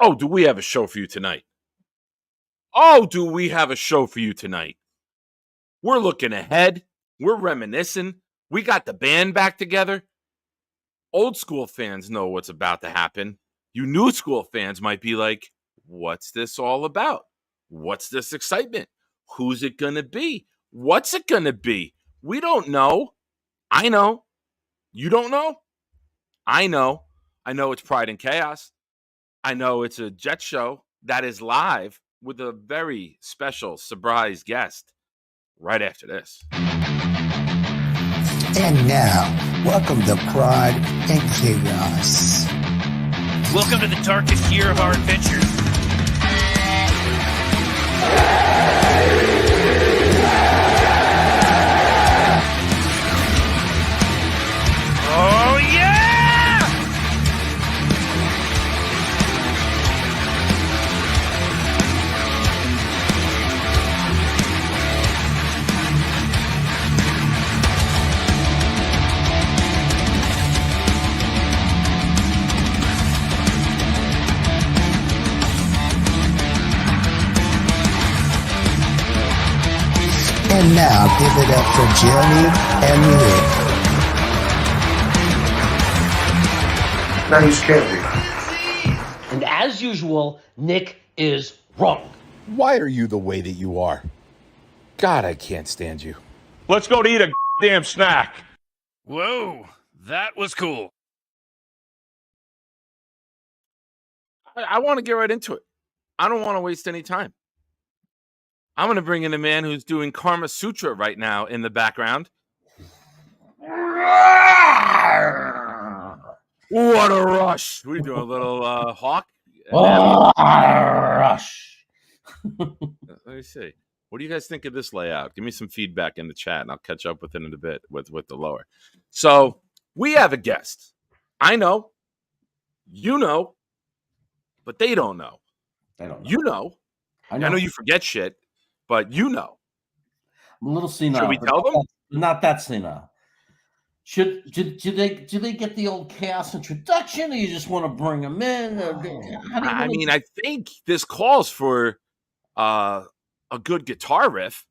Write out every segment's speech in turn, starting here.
Oh, do we have a show for you tonight? Oh, do we have a show for you tonight? We're looking ahead. We're reminiscing. We got the band back together. Old school fans know what's about to happen. You new school fans might be like, what's this all about? What's this excitement? Who's it going to be? What's it going to be? We don't know. I know. You don't know? I know. I know it's Pride and Chaos. I know it's a Jet show that is live with a very special surprise guest right after this. And now, welcome to Pride and Chaos. Welcome to the darkest year of our adventure. Oh, yeah! And now, give it up for Jeremy and Nick. Now you scared me. And as usual, Nick is wrong. Why are you the way that you are? God, I can't stand you. Let's go to eat a damn snack. Whoa, that was cool. I want to get right into it. I don't want to waste any time. I'm going to bring in a man who's doing Karma Sutra right now in the background. What a rush. What are you doing, a little hawk? Rush. Let me see. What do you guys think of this layout? Give me some feedback in the chat, and I'll catch up with it in a bit with the lower. So we have a guest. I know. You know. But they don't know. They don't know. You know. I know you forget shit, but you know. I'm a little senile. Should we tell them? Not that senile. Do they get the old chaos introduction, or you just want to bring them in? I think this calls for a good guitar riff.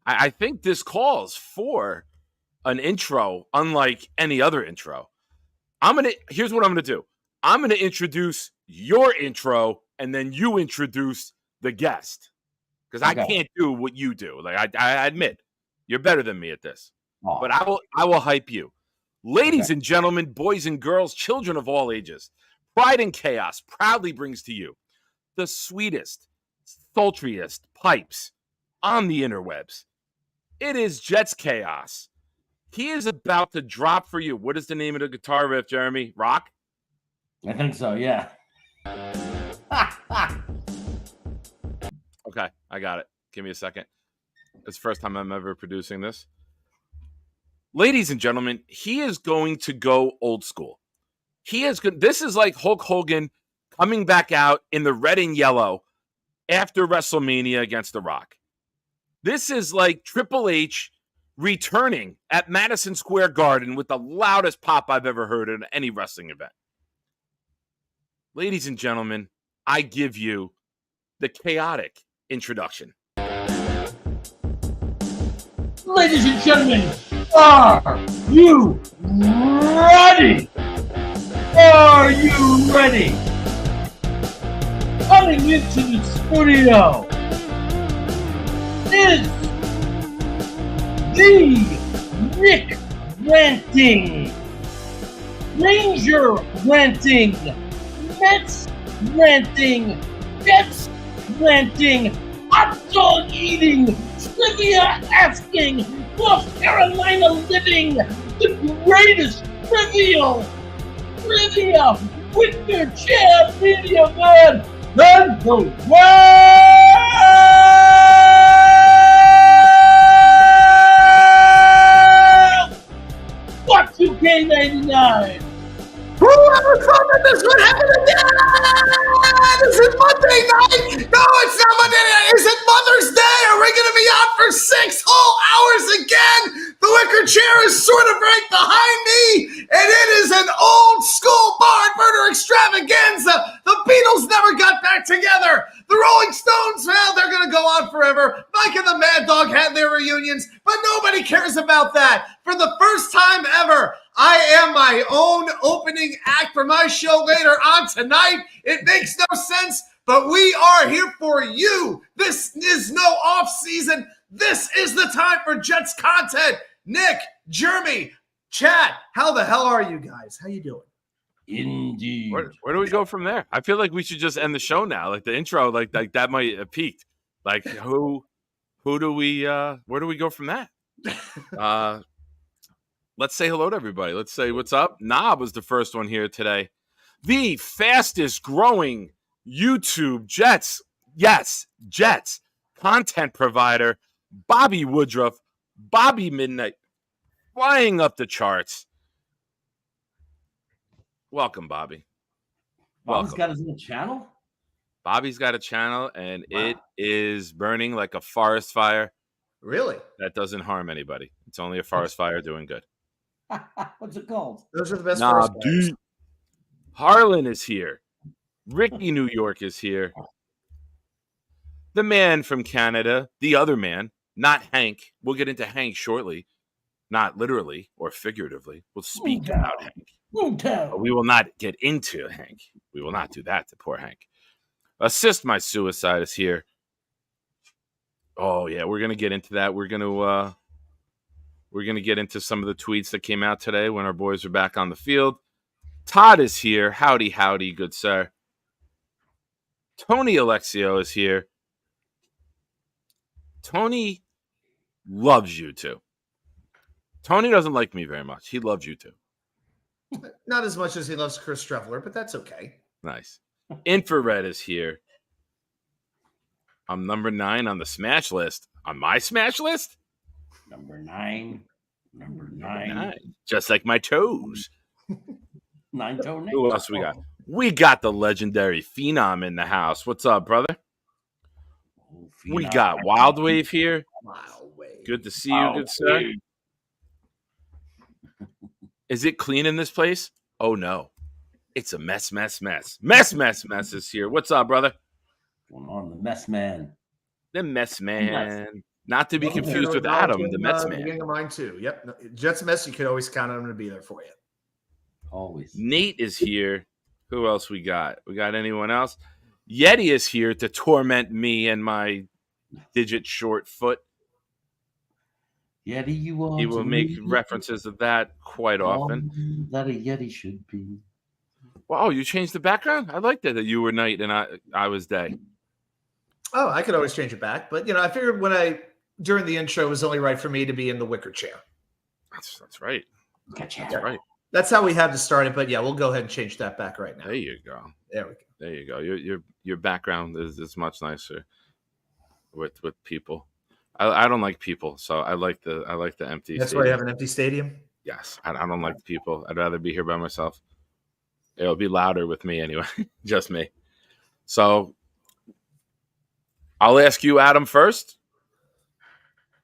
I think this calls for an intro, unlike any other intro. Here's what I'm gonna do. I'm gonna introduce your intro, and then you introduce the guest, because I can't do what you do. Like I admit, you're better than me at this. But I will hype you. Ladies and gentlemen, boys and girls, children of all ages, Pride and Chaos proudly brings to you the sweetest, sultriest pipes on the interwebs. It is Jet's Chaos. He is about to drop for you. What is the name of the guitar riff, Jeremy? Rock? I think so, yeah. Okay, I got it. Give me a second. It's the first time I'm ever producing this. Ladies and gentlemen, he is going to go old school. This is like Hulk Hogan coming back out in the red and yellow after WrestleMania against The Rock. This is like Triple H returning at Madison Square Garden with the loudest pop I've ever heard in any wrestling event. Ladies and gentlemen, I give you the chaotic introduction. Ladies and gentlemen, are you ready? Are you ready? Coming into the studio is the Rick ranting, Ranger ranting, Mets ranting, Jets ranting, hot dog eating, trivia asking, North Carolina living, the greatest trivia with your chair media man, and the world! What's 2K99? Whoever thought that this would happen again? This is Monday night. No, it's not Monday night. Is it Mother's Day? Are we going to be on for 6 whole hours again? The wicker chair is sort of right behind me, and it is an old school barn murder extravaganza. ever. Mike and the Mad Dog had their reunions, but nobody cares about that. For the first time ever, I am my own opening act for my show later on tonight. It makes no sense, but we are here for you. This is no off season. This is the time for Jets content. Nick, Jeremy, Chad, how the hell are you guys? How you doing? Indeed. Where do we go from there? I feel like we should just end the show now. Like the intro, like that might have peaked. Like who do we where do we go from that? Let's say hello to everybody. Let's say what's up. Knob was the first one here today. The fastest growing YouTube Jets content provider, Bobby Woodruff, Bobby Midnight, flying up the charts. Welcome, Bobby. Bobby's got his own channel? Bobby's got a channel, and it is burning like a forest fire. Really? That doesn't harm anybody. It's only a forest fire doing good. What's it called? Those are the best Nah, first guys. dude. Harlan is here. Ricky New York is here. The man from Canada, the other man, not Hank. We'll get into Hank shortly. Not literally or figuratively. We'll speak about Hank. But we will not get into Hank. We will not do that to poor Hank. Assist My Suicide is here. Oh, yeah, we're going to get into that. We're going to get into some of the tweets that came out today when our boys are back on the field. Todd is here. Howdy, howdy, good sir. Tony Alexio is here. Tony loves you too. Tony doesn't like me very much. He loves you too. Not as much as he loves Chris Streveler, but that's okay. Nice. Infrared is here. I'm number 9 on the smash list. On my smash list? Number 9. Number 9. Just like my toes. 9-toe Nick. Who else we got? We got the legendary Phenom in the house. What's up, brother? We got Wild Wave here. Wow, wait. Good to see you, good sir. Is it clean in this place? Oh, no. It's a mess. Mess is here. What's up, brother? Going on, the mess man. The mess man. Not to be confused with Adam, the Mets man. Beginning of mine, too. Yep. Jets mess, you could always count on him to be there for you. Always. Nate is here. Who else we got? We got anyone else? Yeti is here to torment me and my digit short foot. Yeti, you are. He will make references of that quite often. That a Yeti should be. Wow, you changed the background? I like that you were night and I was day. Oh, I could always change it back. But, I figured during the intro, it was only right for me to be in the wicker chair. That's right. Gotcha. That's right. That's how we had to start it. But, yeah, we'll go ahead and change that back right now. There you go. There we go. There you go. Your background is much nicer with people. I don't like people, so I like the empty. That's stadium. why you have an empty stadium? Yes. I don't like people. I'd rather be here by myself. It'll be louder with me anyway. Just me. So I'll ask you, Adam, first.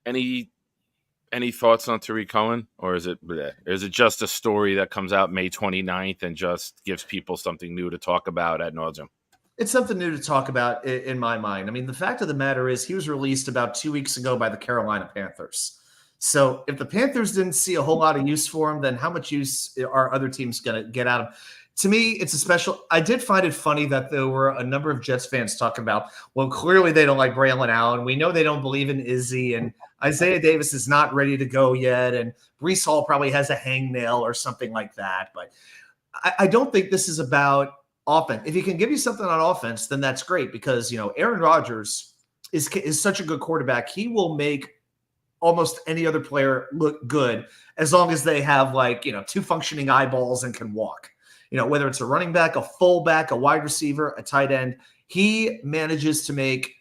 Any thoughts on Tariq Cohen? Or is it just a story that comes out May 29th and just gives people something new to talk about ad nauseum? It's something new to talk about in my mind. I mean, the fact of the matter is he was released about 2 weeks ago by the Carolina Panthers. So if the Panthers didn't see a whole lot of use for him, then how much use are other teams going to get out of him? To me, it's a special. I did find it funny that there were a number of Jets fans talking about, well, clearly they don't like Braylon Allen. We know they don't believe in Izzy, and Isaiah Davis is not ready to go yet, and Breece Hall probably has a hangnail or something like that. But I don't think this is about offense. If he can give you something on offense, then that's great because, Aaron Rodgers is such a good quarterback. He will make almost any other player look good as long as they have 2 functioning eyeballs and can walk. Whether it's a running back, a fullback, a wide receiver, a tight end, he manages to make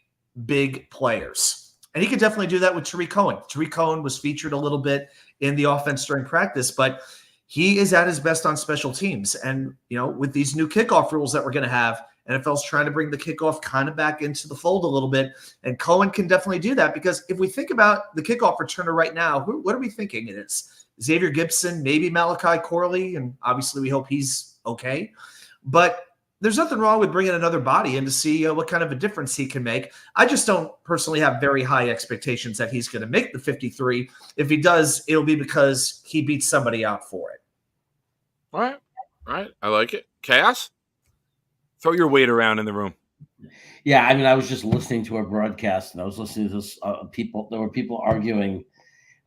big players. And he could definitely do that with Tariq Cohen. Tariq Cohen was featured a little bit in the offense during practice, but he is at his best on special teams. And, with these new kickoff rules that we're going to have, NFL's trying to bring the kickoff kind of back into the fold a little bit. And Cohen can definitely do that because if we think about the kickoff returner right now, what are we thinking it is? Xavier Gibson, maybe Malachi Corley, and obviously we hope he's okay. But there's nothing wrong with bringing another body in to see what kind of a difference he can make. I just don't personally have very high expectations that he's going to make the 53. If he does, it'll be because he beats somebody out for it. All right. I like it. Chaos? Throw your weight around in the room. Yeah, I mean, I was just listening to a broadcast, and I was listening to this, people. There were people arguing,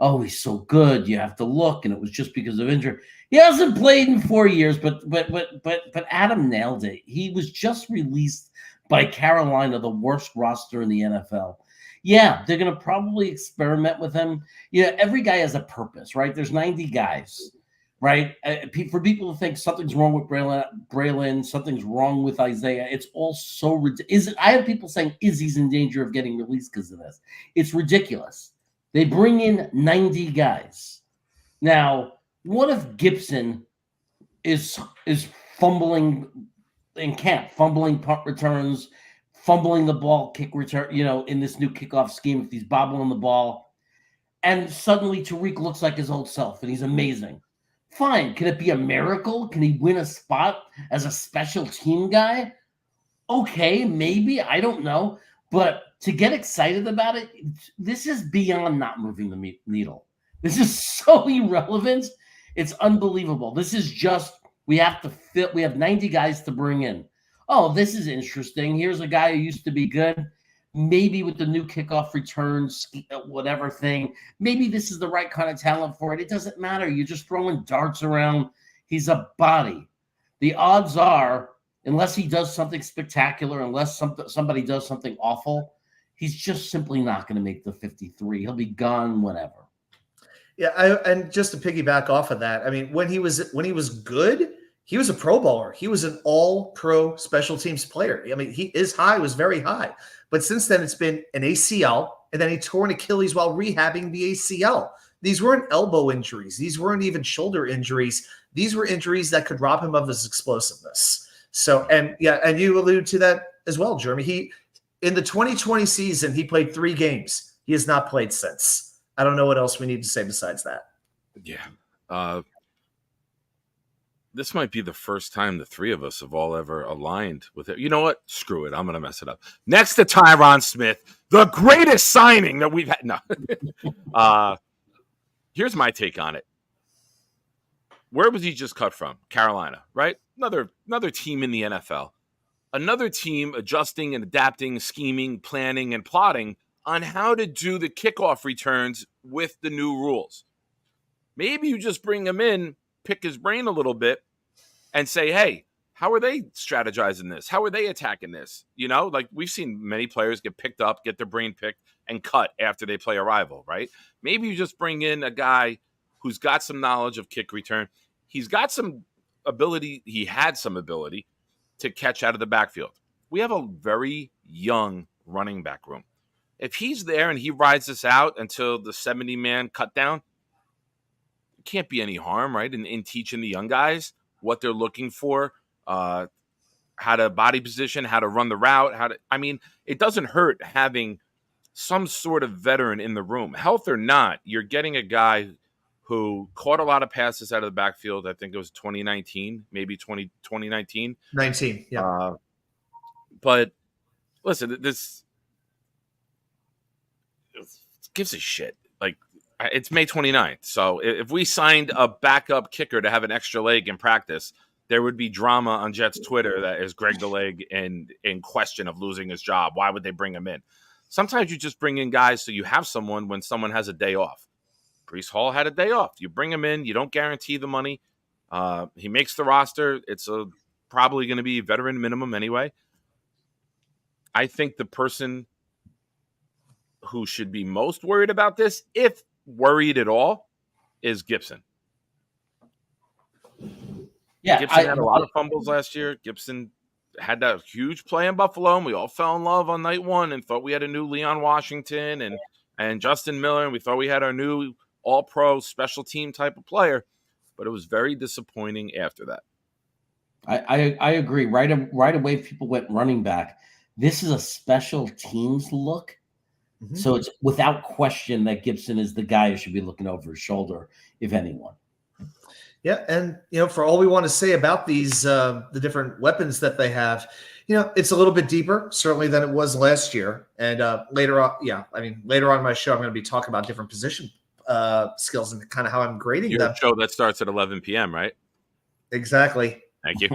"Oh, he's so good. You have to look," and it was just because of injury. He hasn't played in 4 years, but Adam nailed it. He was just released by Carolina, the worst roster in the NFL. Yeah, they're going to probably experiment with him. Yeah, every guy has a purpose, right? There's 90 guys, right? For people to think something's wrong with Braylon, something's wrong with Isaiah, it's all so ridiculous. I have people saying Izzy's in danger of getting released because of this. It's ridiculous. They bring in 90 guys. Now, what if Gibson is fumbling in camp, fumbling punt returns, fumbling the ball kick return, in this new kickoff scheme, if he's bobbling the ball, and suddenly Tariq looks like his old self and he's amazing? Fine. Can it be a miracle? Can he win a spot as a special team guy? Okay, maybe. I don't know. But to get excited about it, this is beyond not moving the needle. This is so irrelevant. It's unbelievable. This is just, we have 90 guys to bring in. Oh, this is interesting. Here's a guy who used to be good. Maybe with the new kickoff returns, whatever thing, maybe this is the right kind of talent for it. It doesn't matter. You're just throwing darts around. He's a body. The odds are, unless he does something spectacular, unless somebody does something awful, he's just simply not going to make the 53. He'll be gone whenever. Yeah, and just to piggyback off of that, I mean, when he was good, he was a Pro Bowler. He was an all-pro special teams player. I mean, his high was very high. But since then, it's been an ACL, and then he tore an Achilles while rehabbing the ACL. These weren't elbow injuries. These weren't even shoulder injuries. These were injuries that could rob him of his explosiveness. So, and you alluded to that as well, Jeremy. In the 2020 season, he played 3 games. He has not played since. I don't know what else we need to say besides that. Yeah. This might be the first time the 3 of us have all ever aligned with it. You know what? Screw it. I'm going to mess it up. Next to Tyron Smith, the greatest signing that we've had. No. Here's my take on it. Where was he just cut from? Carolina, right? Another team in the NFL. Another team adjusting and adapting, scheming, planning, and plotting on how to do the kickoff returns with the new rules. Maybe you just bring him in, pick his brain a little bit, and say, hey, how are they strategizing this? How are they attacking this? Like we've seen many players get picked up, get their brain picked, and cut after they play a rival, right? Maybe you just bring in a guy who's got some knowledge of kick return. He's got some ability. He had some ability to catch out of the backfield. We have a very young running back room. If he's there and he rides this out until the 70-man cut down, it can't be any harm, right? In teaching the young guys what they're looking for, how to body position, how to run the route, it doesn't hurt having some sort of veteran in the room. Health or not, you're getting a guy who caught a lot of passes out of the backfield. I think it was 2019, maybe 2019. 19, yeah. But listen, this gives a shit. Like, it's May 29th. So if we signed a backup kicker to have an extra leg in practice, there would be drama on Jets Twitter that is Greg the Leg in question of losing his job. Why would they bring him in? Sometimes you just bring in guys so you have someone when someone has a day off. Breece Hall had a day off. You bring him in. You don't guarantee the money. He makes the roster. It's probably going to be veteran minimum anyway. I think the person who should be most worried about this, if worried at all, is Gibson. Yeah, Gibson had a lot of fumbles last year. Gibson had that huge play in Buffalo, and we all fell in love on night 1 and thought we had a new Leon Washington and Justin Miller, and we thought we had our new all-pro special team type of player, but it was very disappointing after that. I agree. Right away, people went running back. This is a special teams look. Mm-hmm. So it's without question that Gibson is the guy who should be looking over his shoulder, if anyone. Yeah, and for all we want to say about these the different weapons that they have, it's a little bit deeper certainly than it was last year. And later on, later on in my show, I'm going to be talking about different position skills and kind of how I'm grading Your them. show that starts at 11 p.m., right? Exactly. Thank you.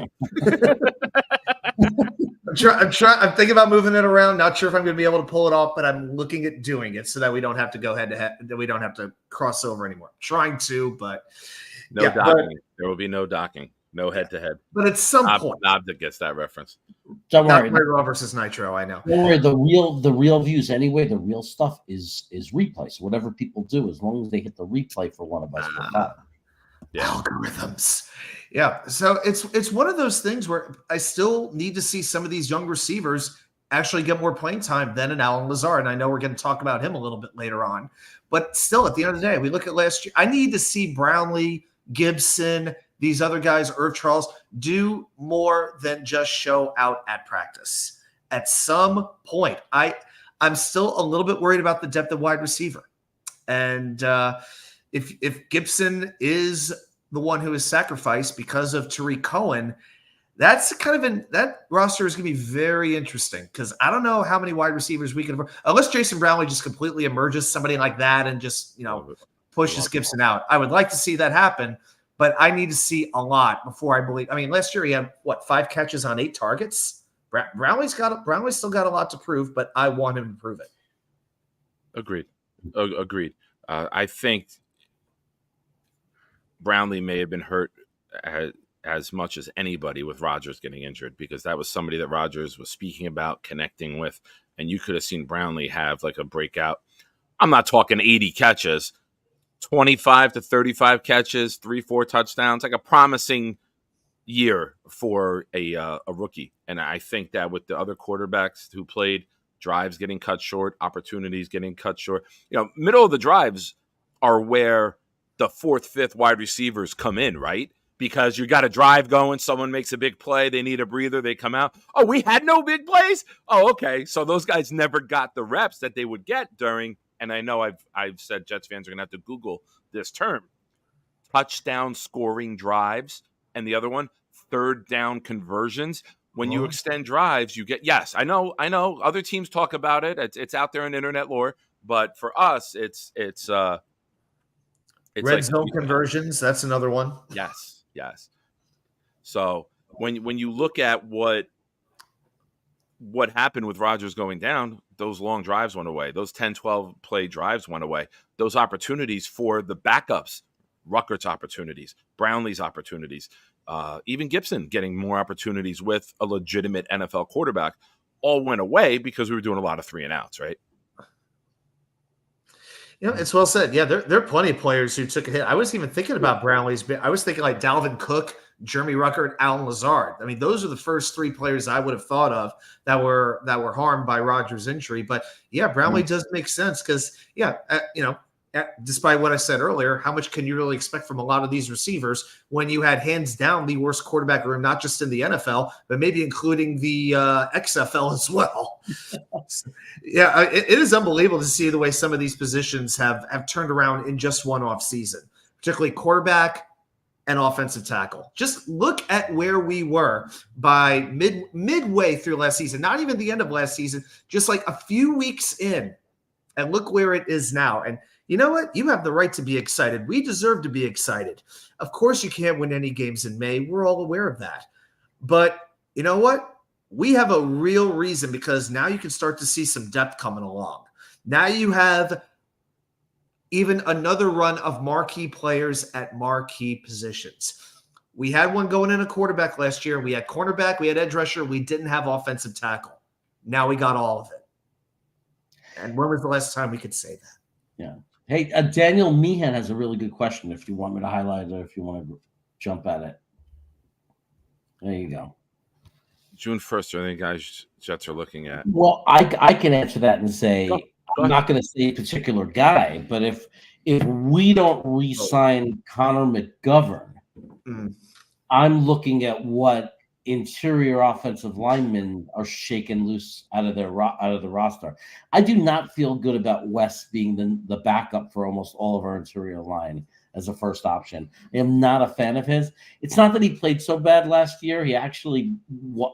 I'm thinking about moving it around. Not sure if I'm going to be able to pull it off, but I'm looking at doing it so that we don't have to go head to head. That we don't have to cross over anymore. Trying to, but No docking. There will be no docking. No head to head. But at some point, Nob that gets that reference. Don't worry. Raw versus Nitro. I know. Don't worry. The real views anyway. The real stuff is replay. So whatever people do, as long as they hit the replay for one of us, we're fine. Yeah. Algorithms. Yeah. So it's one of those things where I still need to see some of these young receivers actually get more playing time than an Allen Lazard. And I know we're going to talk about him a little bit later on. But still, at the end of the day, we look at last year. I need to see Brownlee, Gibson, these other guys, Irv Charles, do more than just show out at practice. At some point, I'm still a little bit worried about the depth of wide receiver. And if Gibson is the one who is sacrificed because of Tariq Cohen, that's kind of that roster is going to be very interesting because I don't know how many wide receivers we can, unless Jason Brownlee just completely emerges, somebody like that, and just pushes Gibson out. I would like to see that happen, but I need to see a lot before I believe. I mean, last year he had 5 catches on 8 targets. Brownlee's still got a lot to prove, but I want him to prove it. Agreed. Agreed. I think Brownlee may have been hurt as much as anybody with Rodgers getting injured, because that was somebody that Rodgers was speaking about, connecting with, and you could have seen Brownlee have like a breakout. I'm not talking 80 catches, 25 to 35 catches, 3-4 touchdowns, like a promising year for a rookie. And I think that with the other quarterbacks who played, drives getting cut short, opportunities getting cut short, middle of the drives are where the 4th, 5th wide receivers come in, right? Because you got a drive going, someone makes a big play, they need a breather, they come out. Oh, we had no big plays? Oh, okay. So those guys never got the reps that they would get during, and I know I've said Jets fans are going to have to Google this term, touchdown scoring drives, and the other one, 3rd down conversions. When you extend drives, you get, yes, I know, other teams talk about it. It's out there in internet lore, but for us, it's red like zone conversions. That's another one. Yes. So when you look at what happened with Rodgers going down, those long drives went away. Those 10, 12 play drives went away. Those opportunities for the backups, Ruckert's opportunities, Brownlee's opportunities, even Gibson getting more opportunities with a legitimate NFL quarterback, all went away because we were doing a lot of 3 and outs, right? It's well said. Yeah, there are plenty of players who took a hit. I wasn't even thinking about Brownlee's. I was thinking like Dalvin Cook, Jeremy Ruckert, Allen Lazard. I mean, those are the first 3 players I would have thought of that were harmed by Rodgers' injury. But yeah, Brownlee does make sense because despite what I said earlier, how much can you really expect from a lot of these receivers when you had hands down the worst quarterback room, not just in the NFL, but maybe including the XFL as well? Yeah, it is unbelievable to see the way some of these positions have turned around in just one off season, particularly quarterback and offensive tackle. Just look at where we were by midway through last season, not even the end of last season, just like a few weeks in, and look where it is now. And you know what? You have the right to be excited. We deserve to be excited. Of course, you can't win any games in May. We're all aware of that. But you know what? We have a real reason, because now you can start to see some depth coming along. Now you have even another run of marquee players at marquee positions. We had one going in a quarterback last year. We had cornerback. We had edge rusher. We didn't have offensive tackle. Now we got all of it. And when was the last time we could say that? Yeah. Hey, Daniel Meehan has a really good question if you want me to highlight it or if you want to jump at it. There you go. June 1st, are any guys Jets are looking at? Well, I can answer that and say, I'm not going to say a particular guy, but if we don't re-sign Connor McGovern, I'm looking at what interior offensive linemen are shaken loose out of the roster. I do not feel good about West being the backup for almost all of our interior line. as a first option. I am not a fan of his. It's not that he played so bad last year. He actually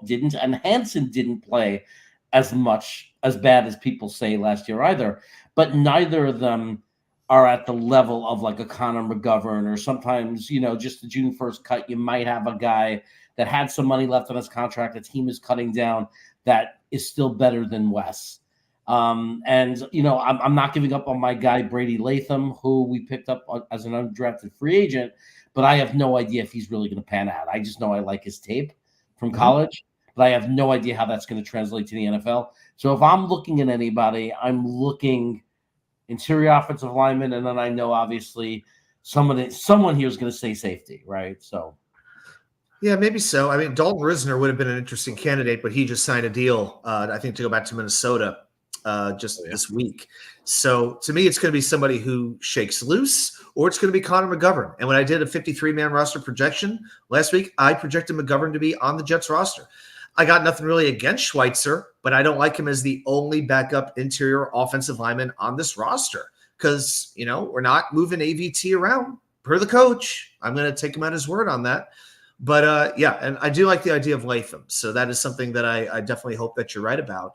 didn't, and Hansen didn't play as bad as people say last year either. But neither of them are at the level of like a Connor McGovern, or sometimes, just the June 1st cut, you might have a guy that had some money left on his contract, the team is cutting down, that is still better than Wes. I'm not giving up on my guy, Brady Latham, who we picked up as an undrafted free agent, but I have no idea if he's really going to pan out. I just know I like his tape from college, but I have no idea how that's going to translate to the NFL. So if I'm looking at anybody, I'm looking interior offensive lineman, and then I know obviously someone here is going to say safety, right? So. Yeah, maybe so. I mean, Dalton Risner would have been an interesting candidate, but he just signed a deal, I think, to go back to Minnesota this week. So to me, it's going to be somebody who shakes loose, or it's going to be Connor McGovern. And when I did a 53-man roster projection last week, I projected McGovern to be on the Jets roster. I got nothing really against Schweitzer, but I don't like him as the only backup interior offensive lineman on this roster because, we're not moving AVT around per the coach. I'm going to take him at his word on that. But, and I do like the idea of Latham. So that is something that I definitely hope that you're right about.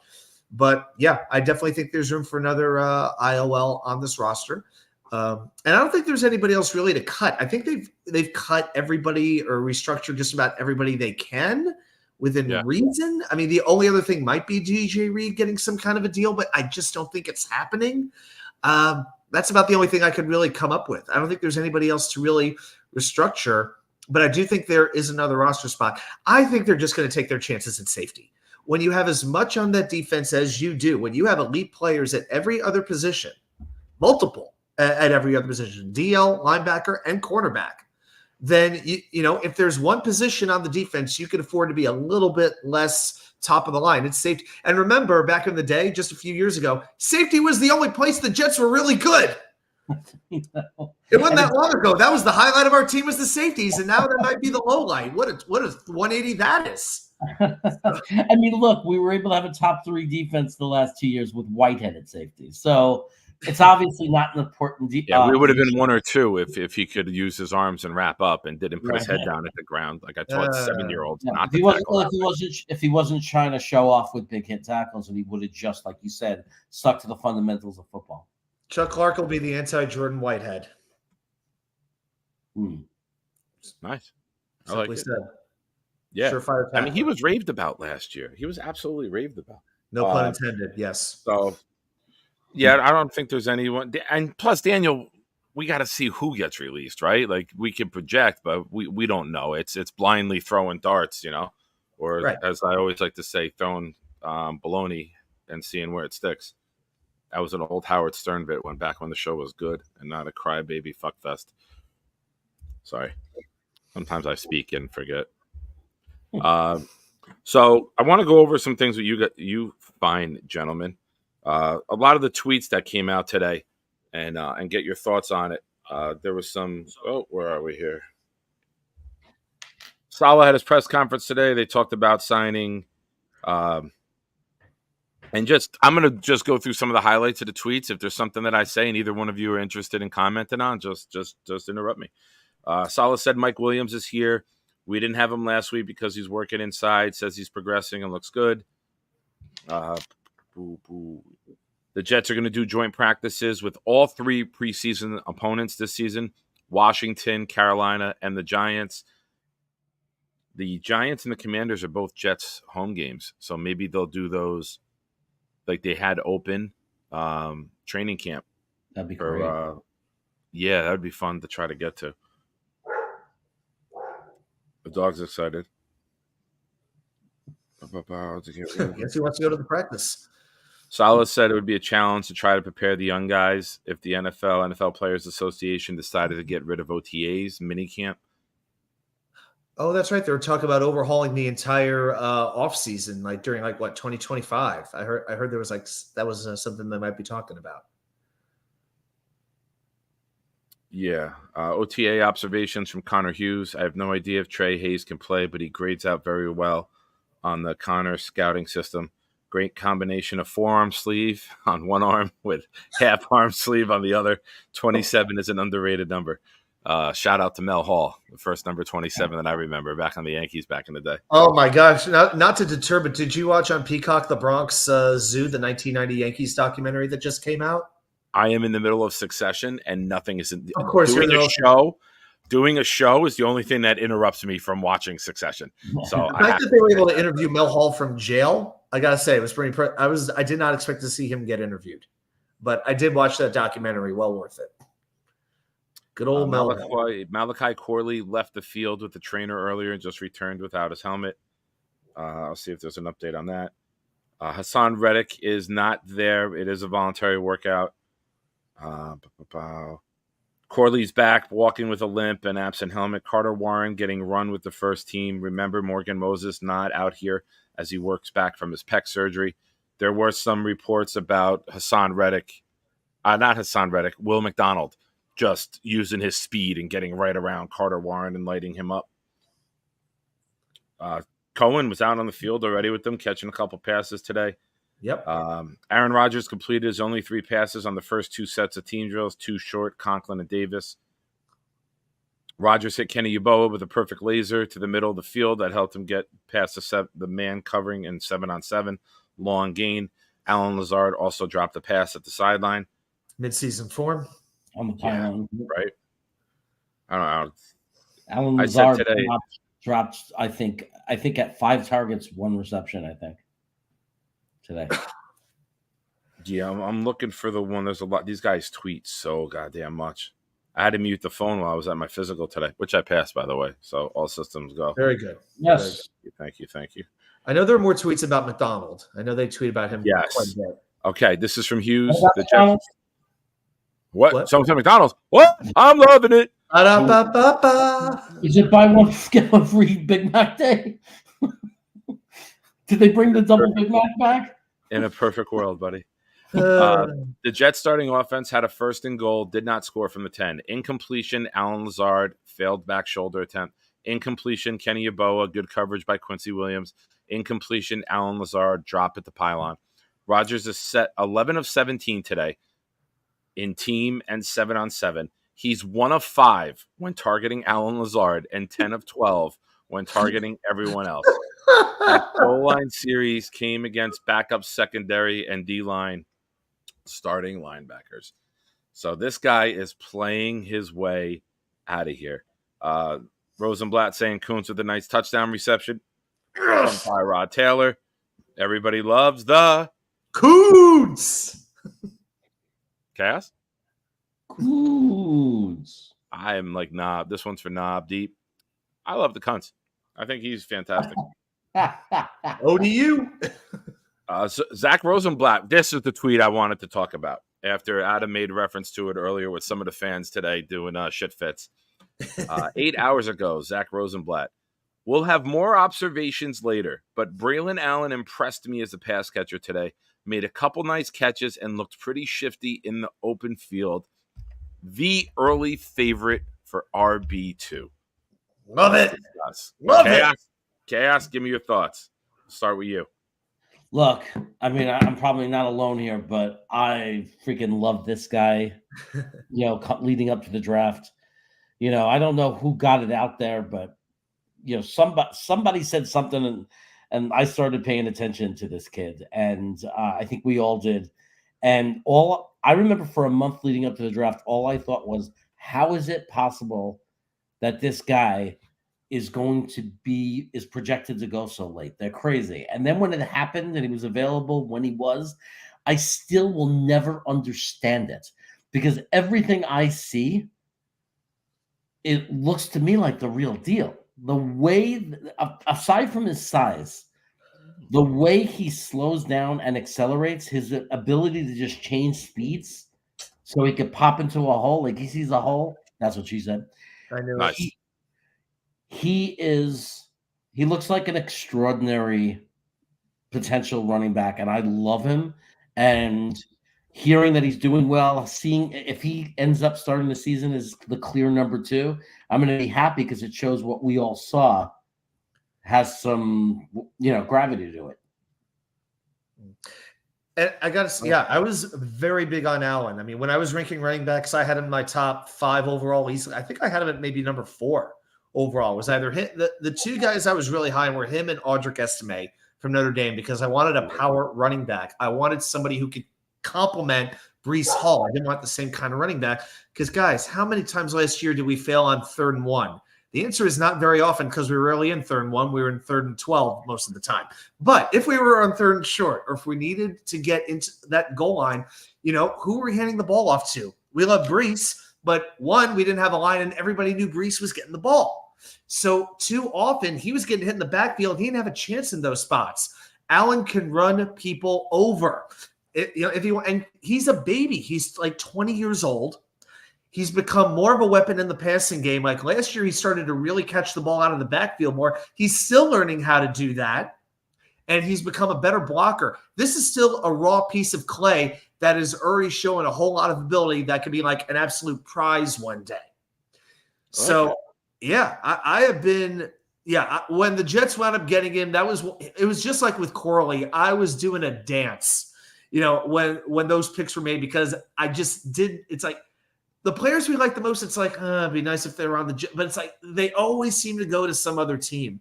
But, yeah, I definitely think there's room for another IOL on this roster. And I don't think there's anybody else really to cut. I think they've cut everybody or restructured just about everybody they can within reason. I mean, the only other thing might be DJ Reed getting some kind of a deal, but I just don't think it's happening. That's about the only thing I could really come up with. I don't think there's anybody else to really restructure. But I do think there is another roster spot. I think they're just going to take their chances at safety. When you have as much on that defense as you do, when you have elite players at every other position, multiple at every other position, DL, linebacker, and cornerback, then, if there's one position on the defense, you can afford to be a little bit less top of the line. It's safety. And remember, back in the day, just a few years ago, safety was the only place the Jets were really good. It wasn't that long ago. That was the highlight of our team, was the safeties, and now that might be the low light. What a 180 that is. I mean, look, we were able to have a top 3 defense the last 2 years with Whitehead at safety. So it's obviously not an important we would have been 1 or 2 if he could use his arms and wrap up and didn't put his head down at the ground like I taught 7-year-olds. If he wasn't trying to show off with big hit tackles, and he would have just, like you said, stuck to the fundamentals of football. Chuck Clark will be the anti-Jordan Whitehead. Nice. I Simply like it. said. Yeah. Surefire I mean, he was raved about last year. He was absolutely raved about. No pun intended. Yes. So, yeah, I don't think there's anyone. And plus, Daniel, we got to see who gets released, right? Like, we can project, but we don't know. It's blindly throwing darts, or right. As I always like to say, throwing baloney and seeing where it sticks. That was an old Howard Stern bit when the show was good and not a crybaby fuckfest. Sorry. Sometimes I speak and forget. So I want to go over some things that you fine gentlemen. A lot of the tweets that came out today and get your thoughts on it. There was some, where are we here? Saleh had his press conference today. They talked about signing, and I'm going to just go through some of the highlights of the tweets. If there's something that I say and either one of you are interested in commenting on, just interrupt me. Saleh said Mike Williams is here. We didn't have him last week because he's working inside, says he's progressing and looks good. The Jets are going to do joint practices with all 3 preseason opponents this season, Washington, Carolina, and the Giants. The Giants and the Commanders are both Jets home games, so maybe they'll do those like they had open training camp. That'd be great. Yeah, that would be fun to try to get to. The dog's excited. Guess he wants to go to the practice. Saleh said it would be a challenge to try to prepare the young guys if the NFL Players Association decided to get rid of OTAs, minicamp. Oh, that's right. They were talking about overhauling the entire offseason, like during 2025. I heard there was that was something they might be talking about. Yeah. OTA observations from Connor Hughes. I have no idea if Trey Hayes can play, but he grades out very well on the Connor scouting system. Great combination of forearm sleeve on one arm with half arm sleeve on the other. 27 is an underrated number. Shout out to Mel Hall, the first number 27 that I remember back on the Yankees back in the day. Oh my gosh! Not to deter, but did you watch on Peacock the Bronx Zoo, the 1990 Yankees documentary that just came out? I am in the middle of Succession, and nothing is. Of course, doing you're in the a show. Doing a show is the only thing that interrupts me from watching Succession. So The fact that they were able to interview Mel Hall from jail, I gotta say, it was pretty. I did not expect to see him get interviewed, but I did watch that documentary. Well worth it. Good old Mel Hall. Malachi Corley left the field with the trainer earlier and just returned without his helmet. I'll see if there's an update on that. Hassan Reddick is not there. It is a voluntary workout. Corley's back, walking with a limp and absent helmet. Carter Warren getting run with the first team. Remember, Morgan Moses not out here as he works back from his pec surgery. There were some reports about Will McDonald just using his speed and getting right around Carter Warren and lighting him up. Cohen was out on the field already with them, catching a couple passes today. Yep. Aaron Rodgers completed his only 3 passes on the first 2 sets of team drills, 2 short, Conklin and Davis. Rodgers hit Kenny Yeboah with a perfect laser to the middle of the field that helped him get past the man covering in 7-on-7. Long gain. Alan Lazard also dropped a pass at the sideline. Midseason form. On the pylon. Right. I don't know. Alan Lazard today dropped, I think at 5 targets, 1 reception, I think. Today. Yeah, I'm looking for the one. There's a lot. These guys tweet so goddamn much. I had to mute the phone while I was at my physical today, which I passed, by the way. So all systems go. Very good. Yes. Very good. Thank you. I know there are more tweets about McDonald. I know they tweet about him Yes. quite a bit. Okay, this is from Hughes. What about What? Someone said McDonald's. What? I'm loving it. Ba-da-ba-ba-ba. Is it buy one get one free Big Mac day? Did they bring the double Big Mac back? In a perfect world, buddy. The Jets starting offense had a 1st and goal, did not score from the 10. Incompletion, Alan Lazard, failed back shoulder attempt. Incompletion, Kenny Yeboah, good coverage by Quincy Williams. Incompletion, Alan Lazard, drop at the pylon. Rodgers is set 11 of 17 today in team and 7-on-7. He's 1 of 5 when targeting Alan Lazard and 10 of 12 when targeting everyone else. That goal line series came against backup secondary and D-line starting linebackers. So this guy is playing his way out of here. Rosenblatt saying Kuntz with a nice touchdown reception from Tyrod Taylor. Everybody loves the Kuntz. Chaos. Kuntz. I am like Knob. This one's for Knob Deep. I love the Kuntz. I think he's fantastic. ODU. So Zach Rosenblatt, this is the tweet I wanted to talk about after Adam made reference to it earlier with some of the fans today doing shit fits. 8 hours ago, Zach Rosenblatt. We'll have more observations later, but Braylon Allen impressed me as a pass catcher today. Made a couple nice catches and looked pretty shifty in the open field. The early favorite for RB2. Love it. Love it. Chaos, give me your thoughts. Start with you. Look, I mean, I'm probably not alone here, but I freaking love this guy, leading up to the draft. I don't know who got it out there, but, somebody said something and I started paying attention to this kid. And I think we all did. And I remember for a month leading up to the draft, all I thought was, how is it possible that this guy is projected to go so late? They're crazy. And then when it happened and he was available when he was, I still will never understand it, because everything I see, it looks to me like the real deal. The way, aside from his size, the way he slows down and accelerates, his ability to just change speeds so he could pop into a hole, like he sees a hole. That's what she said. I know. Nice. He looks like an extraordinary potential running back, and I love him. And hearing that he's doing well, seeing if he ends up starting the season as the clear number 2, I'm going to be happy because it shows what we all saw has some, gravity to it. And I got to, I was very big on Allen. I mean, when I was ranking running backs, I had him in my top 5 overall. I think I had him at maybe number 4 overall. It was either the two guys I was really high on were him and Audric Estime from Notre Dame, because I wanted a power running back. I wanted somebody who could complement Breece Hall. I didn't want the same kind of running back, because, guys, how many times last year did we fail on 3rd and 1? The answer is not very often, because we were really in 3rd and 1. We were in 3rd and 12 most of the time. But if we were on 3rd and short, or if we needed to get into that goal line, who were we handing the ball off to? We love Breece, but one, we didn't have a line, and everybody knew Breece was getting the ball. So too often he was getting hit in the backfield. He didn't have a chance in those spots. Allen can run people over. And he's a baby. He's like 20 years old. He's become more of a weapon in the passing game. Like last year, he started to really catch the ball out of the backfield more. He's still learning how to do that, and he's become a better blocker. This is still a raw piece of clay that is already showing a whole lot of ability that could be like an absolute prize one day. So, I have been – when the Jets wound up getting him, it was just like with Corley. I was doing a dance, when those picks were made, because I just didn't – it's like – the players we like the most, it's like, it'd be nice if they were on the – but it's like they always seem to go to some other team.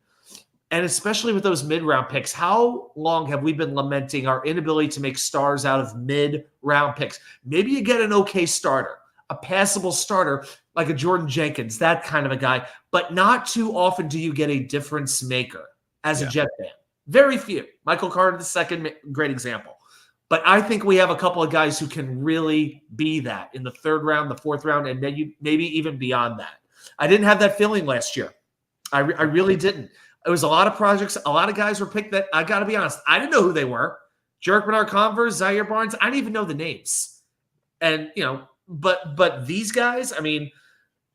And especially with those mid-round picks, how long have we been lamenting our inability to make stars out of mid-round picks? Maybe you get an okay starter, a passable starter like a Jordan Jenkins, that kind of a guy. But not too often do you get a difference maker as a Jet fan. Very few. Michael Carter, the second, great example. But I think we have a couple of guys who can really be that in the 3rd round, the 4th round, and maybe even beyond that. I didn't have that feeling last year. I really didn't. It was a lot of projects. A lot of guys were picked that, I got to be honest, I didn't know who they were. Jarek Bernard-Converse, Zaire Barnes, I didn't even know the names. And, but these guys, I mean,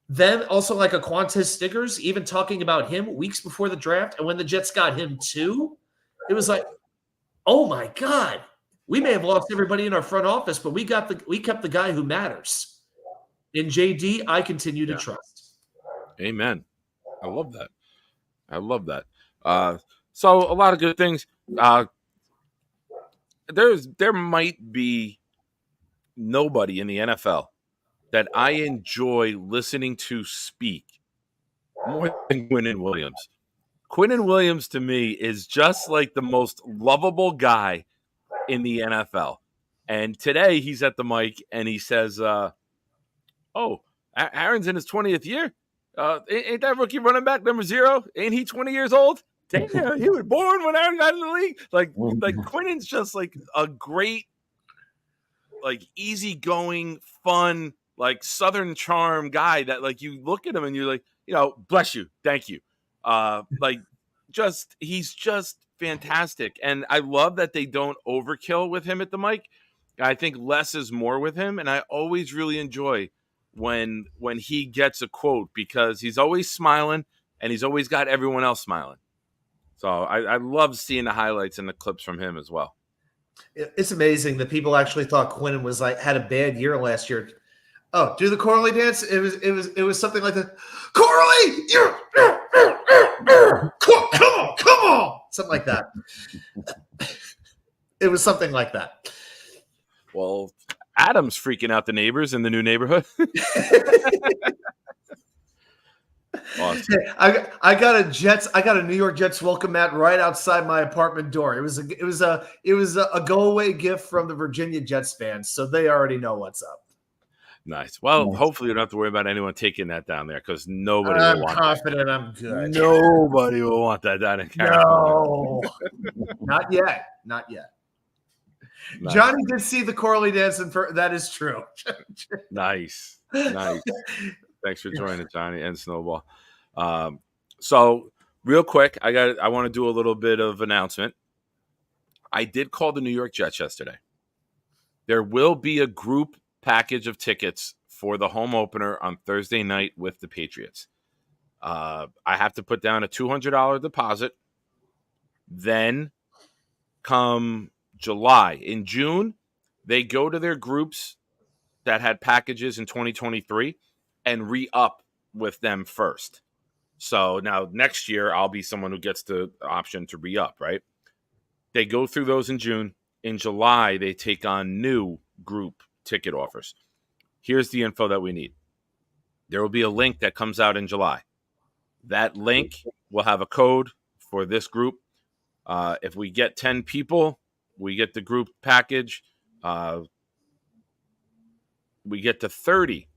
then also like a Quantez Stiggers, even talking about him weeks before the draft. And when the Jets got him too, it was like, oh my God. We may have lost everybody in our front office, but we kept the guy who matters. In JD, I continue to trust. Amen. I love that. So a lot of good things. There might be nobody in the NFL that I enjoy listening to speak more than Quinnen Williams. Quinnen Williams to me is just like the most lovable guy in the NFL. And today he's at the mic and he says, Aaron's in his 20th year. Ain't that rookie running back number 0? Ain't he 20 years old? Damn, he was born when Aaron got in the league. Like Quinnen's just like a great, like easygoing, fun, like Southern charm guy that like you look at him and you're like, bless you. Thank you. He's just fantastic. And I love that they don't overkill with him at the mic. I think less is more with him. And I always really enjoy when he gets a quote, because he's always smiling and he's always got everyone else smiling. So I love seeing the highlights and the clips from him as well. It's amazing that people actually thought Quinnen was had a bad year last year. Oh, do the Corley dance. It was something like that. Corley, come on. Something like that. It was something like that. Well, Adam's freaking out the neighbors in the new neighborhood. Awesome. I got a New York Jets welcome mat right outside my apartment door. It was a go away gift from the Virginia Jets fans, so they already know what's up. Nice. Well, hopefully you don't have to worry about anyone taking that down there, because nobody will want confident that. I'm good. Nobody will want that down in Carolina. No, not yet. Not yet. Nice. Johnny did see the Corley dance, and that is true. Nice. Thanks for joining, Johnny and Snowball. So real quick, I want to do a little bit of announcement. I did call the New York Jets yesterday. There will be a group package of tickets for the home opener on Thursday night with the Patriots. I have to put down a $200 deposit. Then come July. In June, they go to their groups that had packages in 2023 and re-up with them first. So now next year, I'll be someone who gets the option to re-up, right? They go through those in June. in July, they take on new group ticket offers. Here's the info that we need. There will be a link that comes out in July. That link will have a code for this group. If we get 10 people, we get the group package. We get to 30.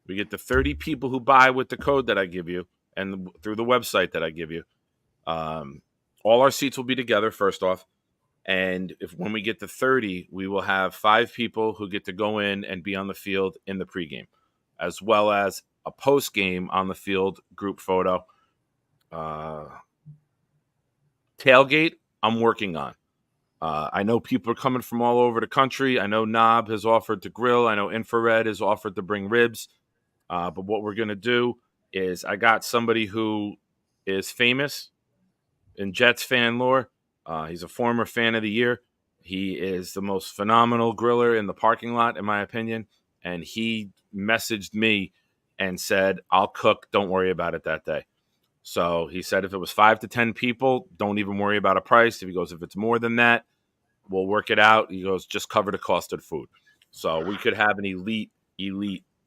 We get to 30 people who buy with the code that I give you and through the website that I give you. All our seats will be together, first off. And when we get to 30, we will have 5 people who get to go in and be on the field in the pregame, as well as a post-game on the field group photo. Tailgate, I'm working on. I know people are coming from all over the country. I know Knob has offered to grill. I know Infrared has offered to bring ribs. But what we're going to do is I got somebody who is famous in Jets fan lore. He's a former fan of the year. He is the most phenomenal griller in the parking lot, in my opinion. And he messaged me and said, I'll cook. Don't worry about it that day. So he said if it was 5 to 10 people, don't even worry about a price. If he goes, if it's more than that, we'll work it out. He goes, just cover the cost of the food. So we could have an elite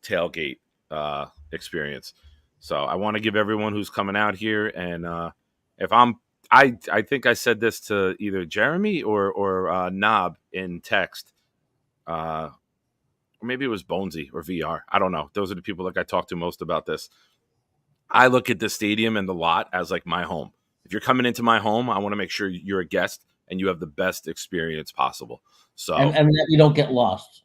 tailgate experience. So I want to give everyone who's coming out here, and I think I said this to either Jeremy or Knob in text. Or maybe it was Bonesy or VR. I don't know. Those are the people that I talk to most about this. I look at the stadium and the lot as like my home. If you're coming into my home, I want to make sure you're a guest and you have the best experience possible. So and that you don't get lost.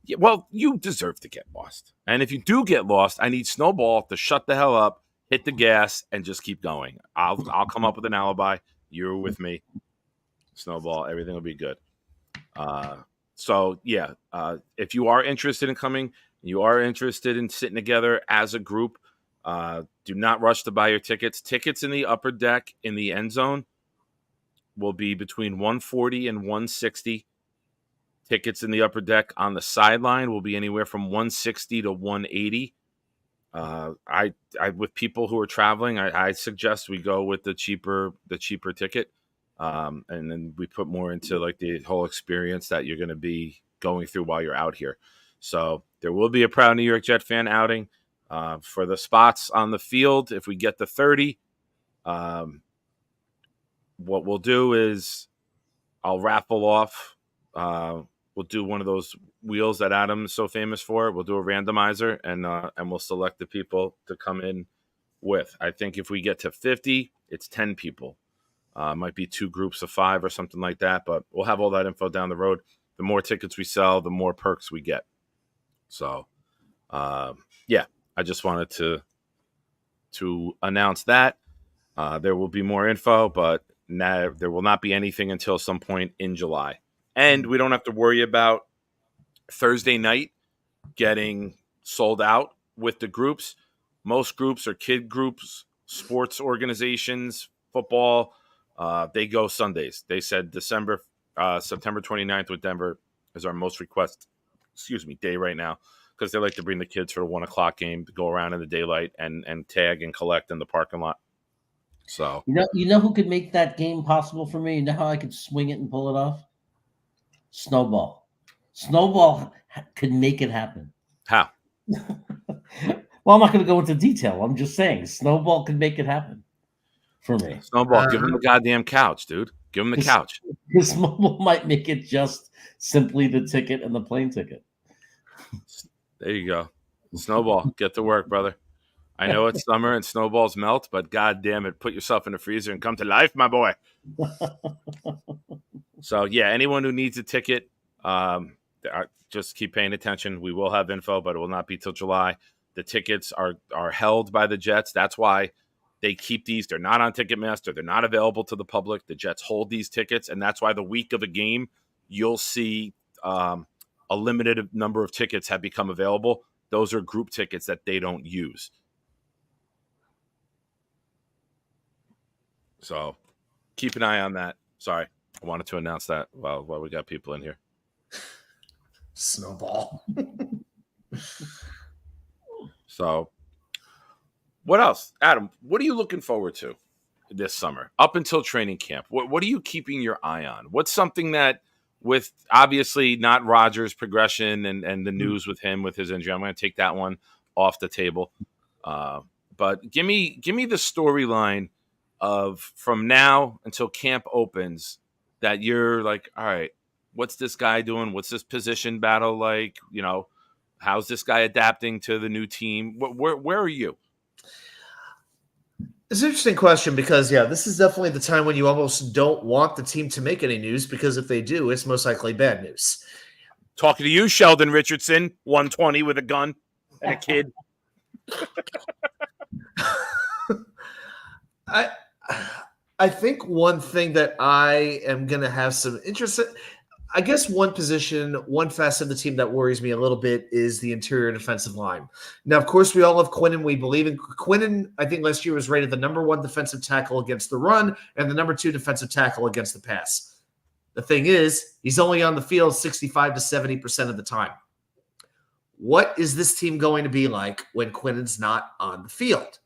Yeah, well, you deserve to get lost. And if you do get lost, I need Snowball to shut the hell up, hit the gas, and just keep going. I'll come up with an alibi. You're with me, Snowball. Everything will be good. If you are interested in coming, you are interested in sitting together as a group, do not rush to buy your tickets. Tickets in the upper deck in the end zone will be between $140 and $160. Tickets in the upper deck on the sideline will be anywhere from $160 to $180. I with people who are traveling, I suggest we go with the cheaper ticket, and then we put more into like the whole experience that you're going to be going through while you're out here. So there will be a proud New York Jet fan outing for the spots on the field. If we get to 30, what we'll do is I'll raffle off. We'll do one of those wheels that Adam's so famous for. We'll do a randomizer, and we'll select the people to come in with. I think if we get to 50, it's 10 people. Might be 2 groups of 5 or something like that, but we'll have all that info down the road. The more tickets we sell, the more perks we get. So, I just wanted to announce that. There will be more info, but there will not be anything until some point in July. And we don't have to worry about Thursday night getting sold out with the groups. Most groups are kid groups, sports organizations, football. They go Sundays. They said September 29th with Denver is our most requested day right now, because they like to bring the kids for a 1:00 game to go around in the daylight and tag and collect in the parking lot. So you know who could make that game possible for me? You know how I could swing it and pull it off? Snowball. Snowball could make it happen. How? Well, I'm not going to go into detail. I'm just saying Snowball could make it happen for me. Snowball, give him the goddamn couch, dude. Give him the couch. Snowball might make it just simply the ticket and the plane ticket. There you go. Snowball, get to work, brother. I know it's summer and snowballs melt, but god damn it, put yourself in the freezer and come to life, my boy. So, anyone who needs a ticket, just keep paying attention. We will have info, but it will not be till July. The tickets are held by the Jets. That's why they keep these. They're not on Ticketmaster. They're not available to the public. The Jets hold these tickets, and that's why the week of a game, you'll see a limited number of tickets have become available. Those are group tickets that they don't use. So keep an eye on that. Sorry, I wanted to announce that while we got people in here. Snowball. So what else? Adam, what are you looking forward to this summer up until training camp? What are you keeping your eye on? What's something that with obviously not Rodgers' progression and the news with him with his injury. I'm going to take that one off the table. But give me the storyline of from now until camp opens that you're like, all right, what's this guy doing? What's this position battle like? You know, how's this guy adapting to the new team? Where are you? It's an interesting question because, this is definitely the time when you almost don't want the team to make any news because if they do, it's most likely bad news. Talking to you, Sheldon Richardson, 120 with a gun and a kid. I think one thing that I am going to have some interest in, I guess one position, one facet of the team that worries me a little bit is the interior defensive line. Now, of course, we all love Quinnen. We believe in Quinnen. I think last year was rated the number 1 defensive tackle against the run and the number 2 defensive tackle against the pass. The thing is, he's only on the field 65 to 70% of the time. What is this team going to be like when Quinnen's not on the field?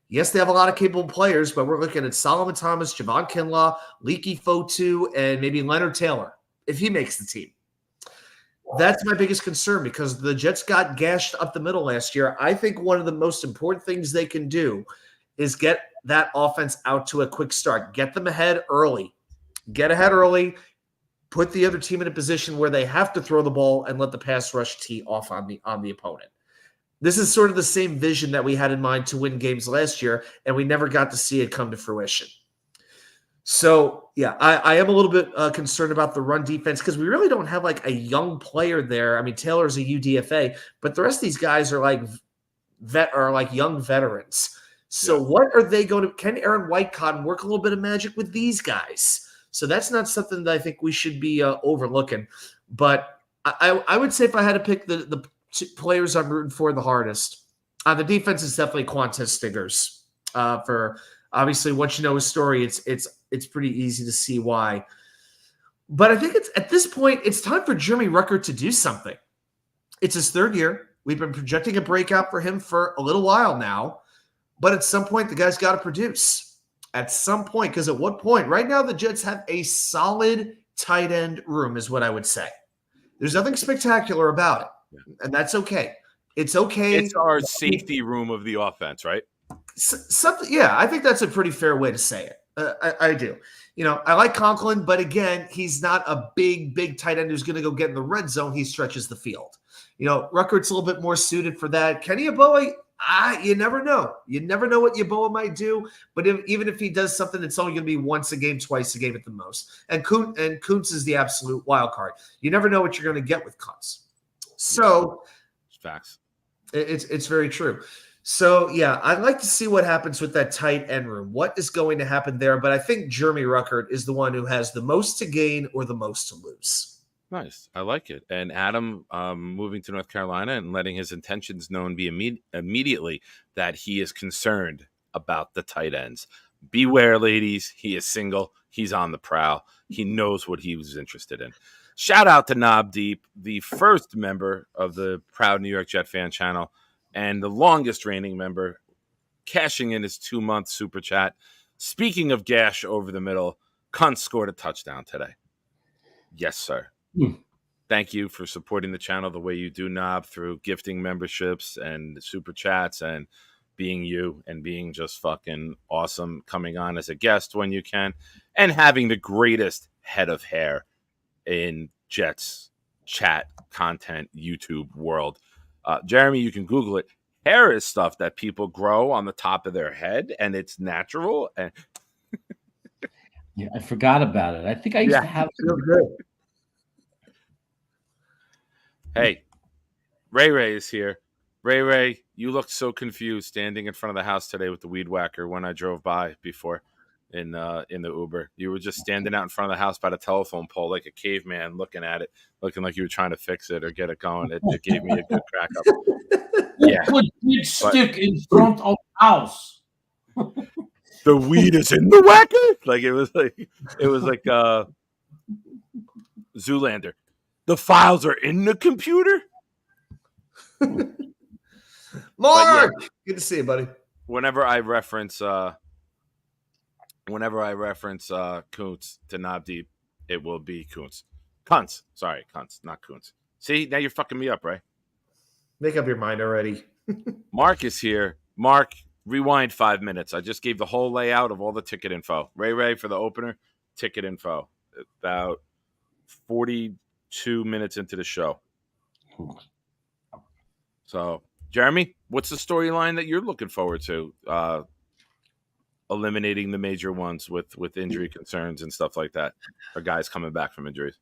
Yes, they have a lot of capable players, but we're looking at Solomon Thomas, Javon Kinlaw, Leaky Fotu, and maybe Leonard Taylor if he makes the team. That's my biggest concern because the Jets got gashed up the middle last year. I think one of the most important things they can do is get that offense out to a quick start. Get them ahead early. Get ahead early. Put the other team in a position where they have to throw the ball and let the pass rush tee off on the opponent. This is sort of the same vision that we had in mind to win games last year, and we never got to see it come to fruition. So, I am a little bit concerned about the run defense because we really don't have like a young player there. I mean, Taylor's a UDFA, but the rest of these guys are like young veterans. So what are they going to – can Aaron Whitecotton work a little bit of magic with these guys? So that's not something that I think we should be overlooking. But I would say if I had to pick the players I'm rooting for the hardest, the defense is definitely Quantez Stiggers. For obviously, once you know his story, it's pretty easy to see why. But I think it's at this point, it's time for Jeremy Ruckert to do something. It's his 3rd year. We've been projecting a breakout for him for a little while now. But at some point, the guy's got to produce. At some point, because at what point? Right now, the Jets have a solid tight end room, is what I would say. There's nothing spectacular about it, and that's okay. It's okay. It's our safety room of the offense, right? Something, I think that's a pretty fair way to say it. I do. I like Conklin, but again, he's not a big tight end who's going to go get in the red zone. He stretches the field. Ruckert's a little bit more suited for that. Kenny Yeboah, you never know. You never know what Yeboah might do, but even if he does something, it's only going to be once a game, twice a game at the most. And Kuntz is the absolute wild card. You never know what you're going to get with Kuntz. So, facts. It's very true. So, I'd like to see what happens with that tight end room. What is going to happen there? But I think Jeremy Ruckert is the one who has the most to gain or the most to lose. Nice. I like it. And Adam moving to North Carolina and letting his intentions known be immediately that he is concerned about the tight ends. Beware, ladies. He is single. He's on the prowl. He knows what he was interested in. Shout out to Knob Deep, the first member of the proud New York Jet fan channel and the longest reigning member, cashing in his 2-month super chat. Speaking of gash over the middle, Kuntz scored a touchdown today. Yes, sir. Thank you for supporting the channel the way you do, Knob, through gifting memberships and super chats and being you and being just fucking awesome, coming on as a guest when you can, and having the greatest head of hair in Jets chat content YouTube world. Jeremy, you can Google it. Hair is stuff that people grow on the top of their head, and it's natural. And I forgot about it. I think I used to have Feel good. Hey, Ray is here. Ray, you looked so confused standing in front of the house today with the weed whacker when I drove by before in the Uber. You were just standing out in front of the house by the telephone pole like a caveman looking at it, looking like you were trying to fix it or get it going. It gave me a good crack up. Yeah. Put big stick in front of house. The weed is in the whacker? Like it was like Zoolander. The files are in the computer? Mark! Good to see you, buddy. Whenever I reference Kuntz to Knob Deep, it will be Kuntz. Kuntz. Sorry, Kuntz, not Kuntz. See, now you're fucking me up, Ray. Make up your mind already. Mark is here. Mark, rewind 5 minutes. I just gave the whole layout of all the ticket info. Ray for the opener, ticket info. About 42 minutes into the show. So, Jeremy, what's the storyline that you're looking forward to? Eliminating the major ones with injury concerns and stuff like that, or guys coming back from injuries.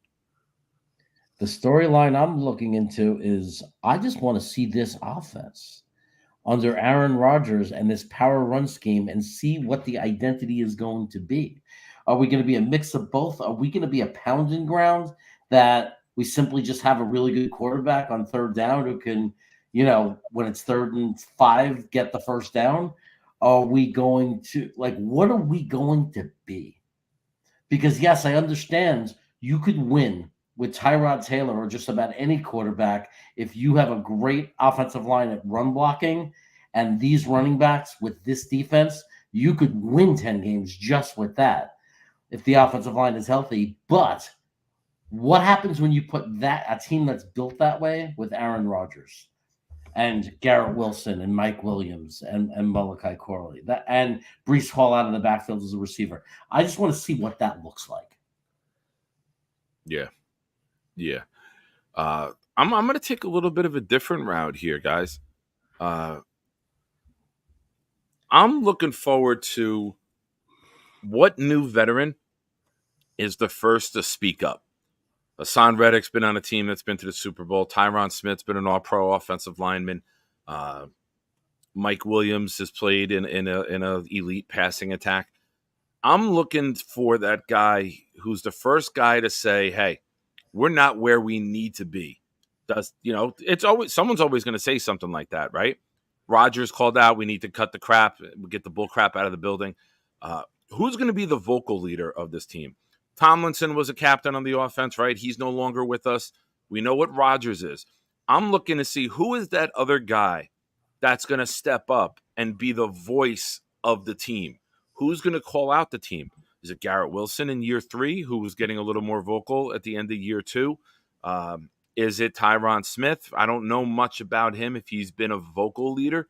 The storyline I'm looking into is I just want to see this offense under Aaron Rodgers and this power run scheme and see what the identity is going to be. Are we going to be a mix of both? Are we going to be a pounding ground that we simply just have a really good quarterback on third down who can, when it's 3rd and 5, get the first down? Are we going to, what are we going to be? Because, yes, I understand you could win with Tyrod Taylor or just about any quarterback if you have a great offensive line at run blocking and these running backs with this defense, you could win 10 games just with that if the offensive line is healthy. But what happens when you put a team that's built that way with Aaron Rodgers and Garrett Wilson and Mike Williams and Malachi Corley and Breece Hall out of the backfield as a receiver? I just want to see what that looks like. Yeah. I'm going to take a little bit of a different route here, guys. I'm looking forward to what new veteran is the first to speak up. Hassan Reddick's been on a team that's been to the Super Bowl. Tyron Smith's been an all-pro offensive lineman. Mike Williams has played in a elite passing attack. I'm looking for that guy who's the first guy to say, hey, we're not where we need to be. It's always someone's always going to say something like that, right? Rodgers called out, we need to cut the crap, get the bull crap out of the building. Who's going to be the vocal leader of this team? Tomlinson was a captain on the offense, right? He's no longer with us. We know what Rodgers is. I'm looking to see who is that other guy that's going to step up and be the voice of the team. Who's going to call out the team? Is it Garrett Wilson in year 3, who was getting a little more vocal at the end of year 2? Is it Tyron Smith? I don't know much about him if he's been a vocal leader.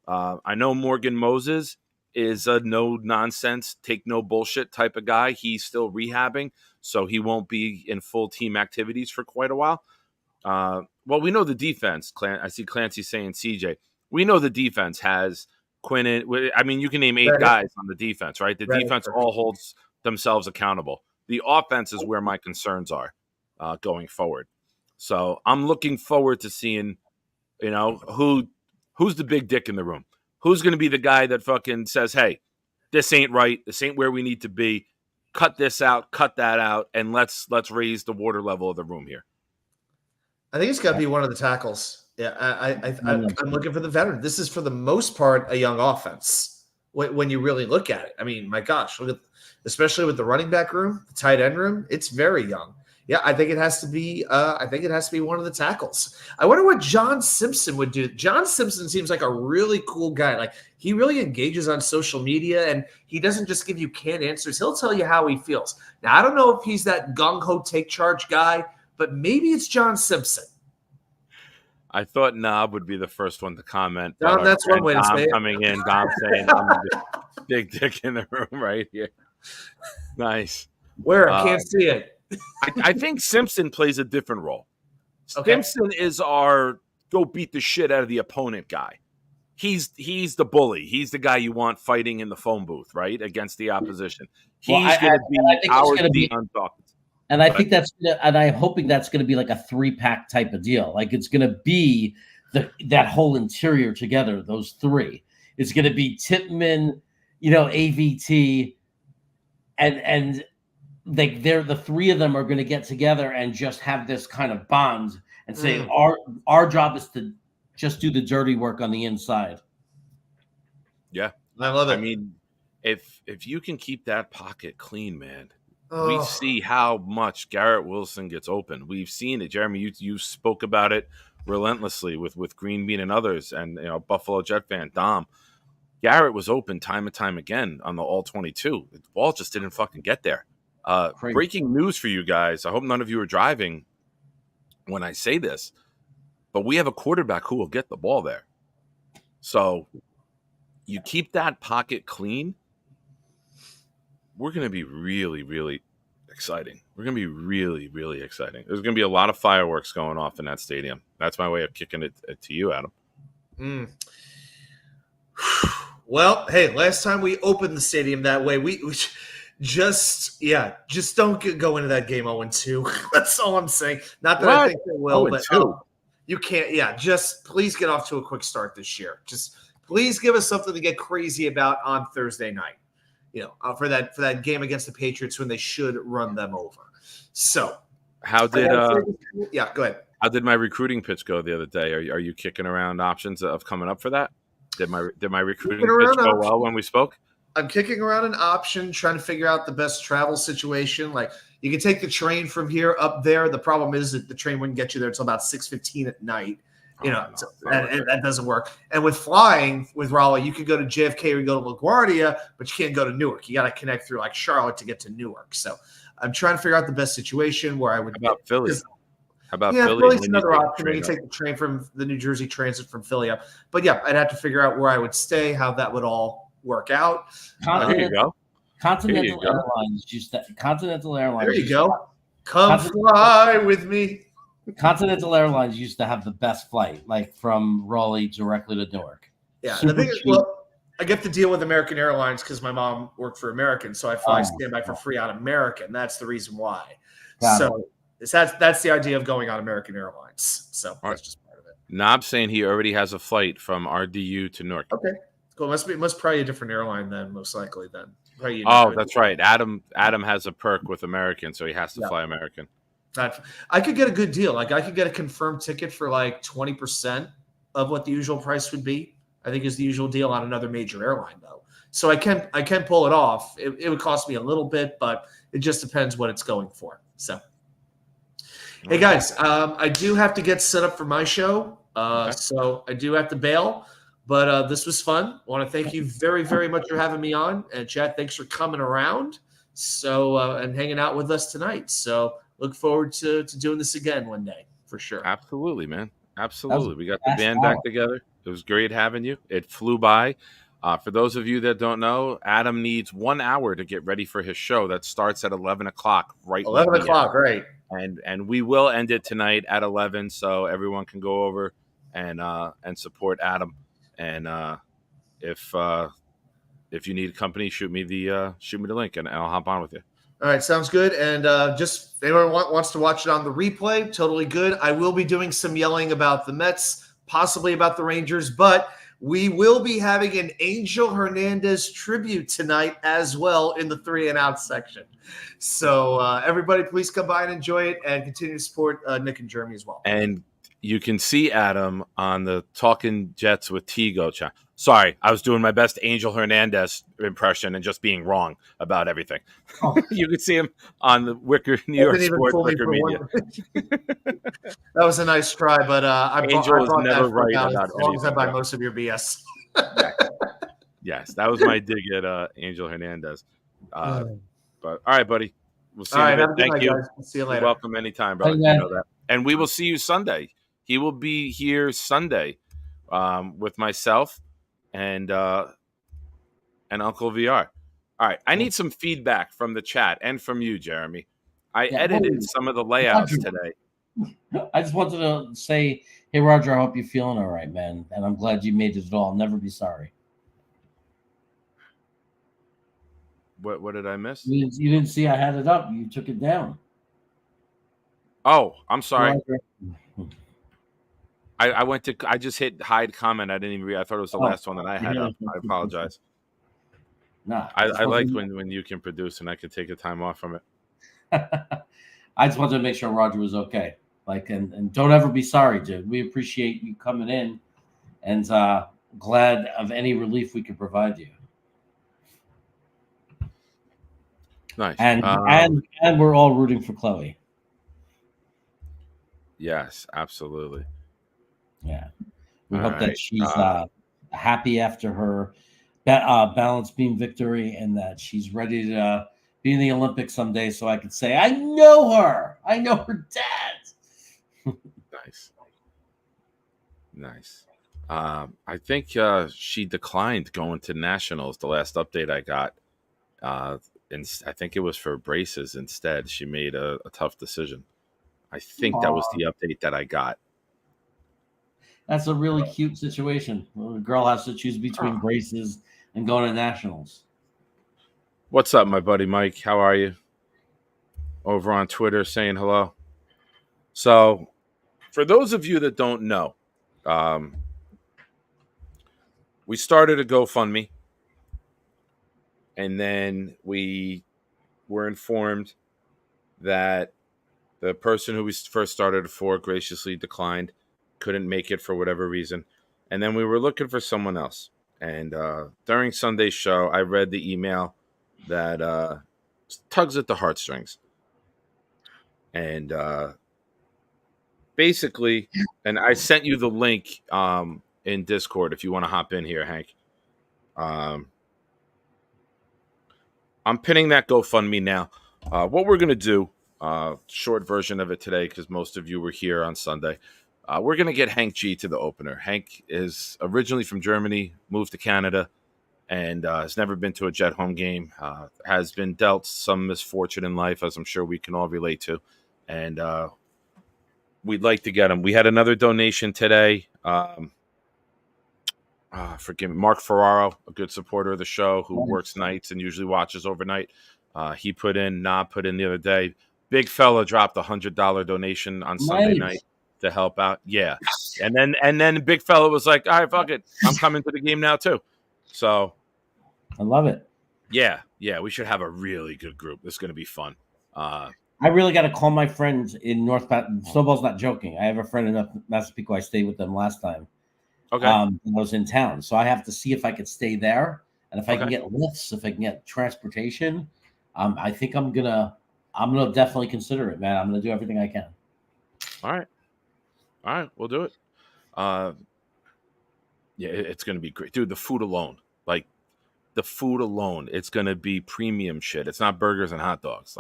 I know Morgan Moses is a no-nonsense, take-no-bullshit type of guy. He's still rehabbing, so he won't be in full team activities for quite a while. Well, we know the defense. I see Clancy saying CJ. We know the defense has Quinnen. I mean, you can name 8 guys on the defense, right? The defense all holds themselves accountable. The offense is where my concerns are going forward. So I'm looking forward to seeing, who's the big dick in the room. Who's going to be the guy that fucking says, hey, this ain't right. This ain't where we need to be. Cut this out, cut that out, and let's raise the water level of the room here. I think it's got to be one of the tackles. Yeah, I'm looking for the veteran. This is, for the most part, a young offense when you really look at it. I mean, my gosh, look at, especially with the running back room, the tight end room, it's very young. Yeah, I think it has to be. One of the tackles. I wonder what John Simpson would do. John Simpson seems like a really cool guy. Like, he really engages on social media, and he doesn't just give you canned answers. He'll tell you how he feels. Now, I don't know if he's that gung ho take charge guy, but maybe it's John Simpson. I thought Knob would be the first one to comment. Dom, that's one way to say it. Coming in, Dom saying, I'm the big dick in the room right here. Nice. Where? I can't see it. I think Simpson plays a different role. Okay. Simpson is our go beat the shit out of the opponent guy. He's the bully. He's the guy you want fighting in the phone booth, right, against the opposition. He's going to be our untalked. And I think I'm hoping that's going to be like a 3-pack type of deal. Like, it's going to be that whole interior together. Those 3. It's going to be Tippmann, AVT, and they're the 3 of them are going to get together and just have this kind of bond and say our job is to just do the dirty work on the inside. Yeah, I love it. I mean, if you can keep that pocket clean, man. We see how much Garrett Wilson gets open. We've seen it, Jeremy. You spoke about it relentlessly with Green Bean and others, and Buffalo Jet fan Dom. Garrett was open time and time again on the all-22. The ball just didn't fucking get there. Crazy. Breaking news for you guys. I hope none of you are driving when I say this, but we have a quarterback who will get the ball there. So you keep that pocket clean, we're going to be really, really exciting. We're going to be really, really exciting. There's going to be a lot of fireworks going off in that stadium. That's my way of kicking it to you, Adam. Well, hey, last time we opened the stadium that way, we just don't go into that game 0-2. That's all I'm saying. Not that I think they will, but you can't. Yeah, just please get off to a quick start this year. Just please give us something to get crazy about on Thursday night. For that game against the Patriots when they should run them over. So, how did go ahead. How did my recruiting pitch go the other day? Are you kicking around options of coming up for that? Did my recruiting pitch go well when we spoke? I'm kicking around an option, trying to figure out the best travel situation. Like, you can take the train from here up there. The problem is that the train wouldn't get you there until about 6:15 at night. And that doesn't work. And with flying with Raleigh, you can go to JFK or you go to LaGuardia, but you can't go to Newark. You got to connect through like Charlotte to get to Newark. So I'm trying to figure out the best situation where I would. How about Philly? How about Philly? Philly's another option. You take the train from the New Jersey Transit from Philly up. But yeah, I'd have to figure out where I would stay, how that would all work out. There you go. Continental Airlines used to. Continental Airlines. There you go. Come fly with me. Continental Airlines used to have the best flight, like from Raleigh directly to Newark. Yeah, I get to deal with American Airlines because my mom worked for American, so I fly standby for free on American. That's the reason why. That's the idea of going on American Airlines. So that's just part of it. Knob's saying he already has a flight from RDU to Newark. Okay, cool. Must probably a different airline then, most likely then. That's right. Adam has a perk with American, so he has to fly American. I could get a good deal. Like I could get a confirmed ticket for like 20% of what the usual price would be. I think is the usual deal on another major airline though. So I can pull it off. It would cost me a little bit, but it just depends what it's going for. So, hey guys, I do have to get set up for my show. So I do have to bail, but this was fun. I want to thank you very, very much for having me on. And Chad, thanks for coming around. So, and hanging out with us tonight. So, look forward to doing this again one day for sure. Absolutely, man. Absolutely. We got the band back together. It was great having you. It flew by. For those of you that don't know, Adam needs 1 hour to get ready for his show that starts at 11 o'clock. Right. 11 o'clock, right. And we will end it tonight at 11 so everyone can go over and support Adam. And if you need company, shoot me the link and I'll hop on with you. All right, sounds good. And just if anyone wants to watch it on the replay, totally good. I will be doing some yelling about the Mets, possibly about the Rangers, but we will be having an Angel Hernandez tribute tonight as well in the 3 and Out section. So everybody, please come by and enjoy it and continue to support Nick and Jeremy as well. And you can see Adam on the Talking Jets with Tigo channel. Sorry, I was doing my best Angel Hernandez impression and just being wrong about everything. Oh. You could see him on the New York Sports Wicker Media. That was a nice try, but Angel was never right about as long as I buy most of your BS. Yes, that was my dig at Angel Hernandez. But all right, buddy. We'll see you later. Thank you. See you later. You're welcome anytime, brother. You know that. And we will see you Sunday. He will be here Sunday with myself and Uncle VR. All right. I need some feedback from the chat and from you, Jeremy. I edited some of the layouts today. I just wanted to say, hey, Roger, I hope you're feeling all right, man. And I'm glad you made it at all. I'll never be sorry. What did I miss? You didn't see I had it up. You took it down. Oh, I'm sorry. I just hit hide comment. I didn't even read. I thought it was the last one that I had up. I apologize. Nah, I like when you can produce and I can take a time off from it. I just wanted to make sure Roger was okay. And don't ever be sorry, dude. We appreciate you coming in and glad of any relief we can provide you. Nice. And we're all rooting for Chloe. Yes, absolutely. Yeah. We hope that she's happy after her balance beam victory and that she's ready to be be in the Olympics someday so I could say, I know her. I know her dad. Nice. I think she declined going to nationals. The last update I got, and I think it was for braces instead. She made a tough decision. I think that was the update that I got. That's a really cute situation. Well, the girl has to choose between braces and going to nationals. What's up, my buddy Mike? How are you? Over on Twitter saying hello. So, for those of you that don't know, we started a GoFundMe, and then we were informed that the person who we first started it for graciously declined, couldn't make it for whatever reason, and then we were looking for someone else. And during Sunday's show, I read the email that tugs at the heartstrings. And basically, and I sent you the link in Discord if you want to hop in here, Hank. I'm pinning that GoFundMe now. What we're going to do, short version of it today, because most of you were here on Sunday, we're going to get Hank G to the opener. Hank is originally from Germany, moved to Canada, and has never been to a Jet home game, has been dealt some misfortune in life, as I'm sure we can all relate to. And we'd like to get him. We had another donation today. Forgive me, Mark Ferraro, a good supporter of the show who works nights and usually watches overnight. He put in the other day. Big fella dropped $100 donation on Sunday night to help out. Yeah. And then Big fella was like, all right, fuck it. I'm coming to the game now too. So I love it. Yeah. We should have a really good group. This is going to be fun. I really got to call my friends in North. Snowball's not joking. I have a friend in Massapequa. I stayed with them last time. Okay. I was in town, so I have to see if I could stay there, and if I can get lifts, if I can get transportation. I think I'm gonna definitely consider it, man. I'm gonna do everything I can. All right, we'll do it. Yeah, it's gonna be great, dude. The food alone, it's gonna be premium shit. It's not burgers and hot dogs,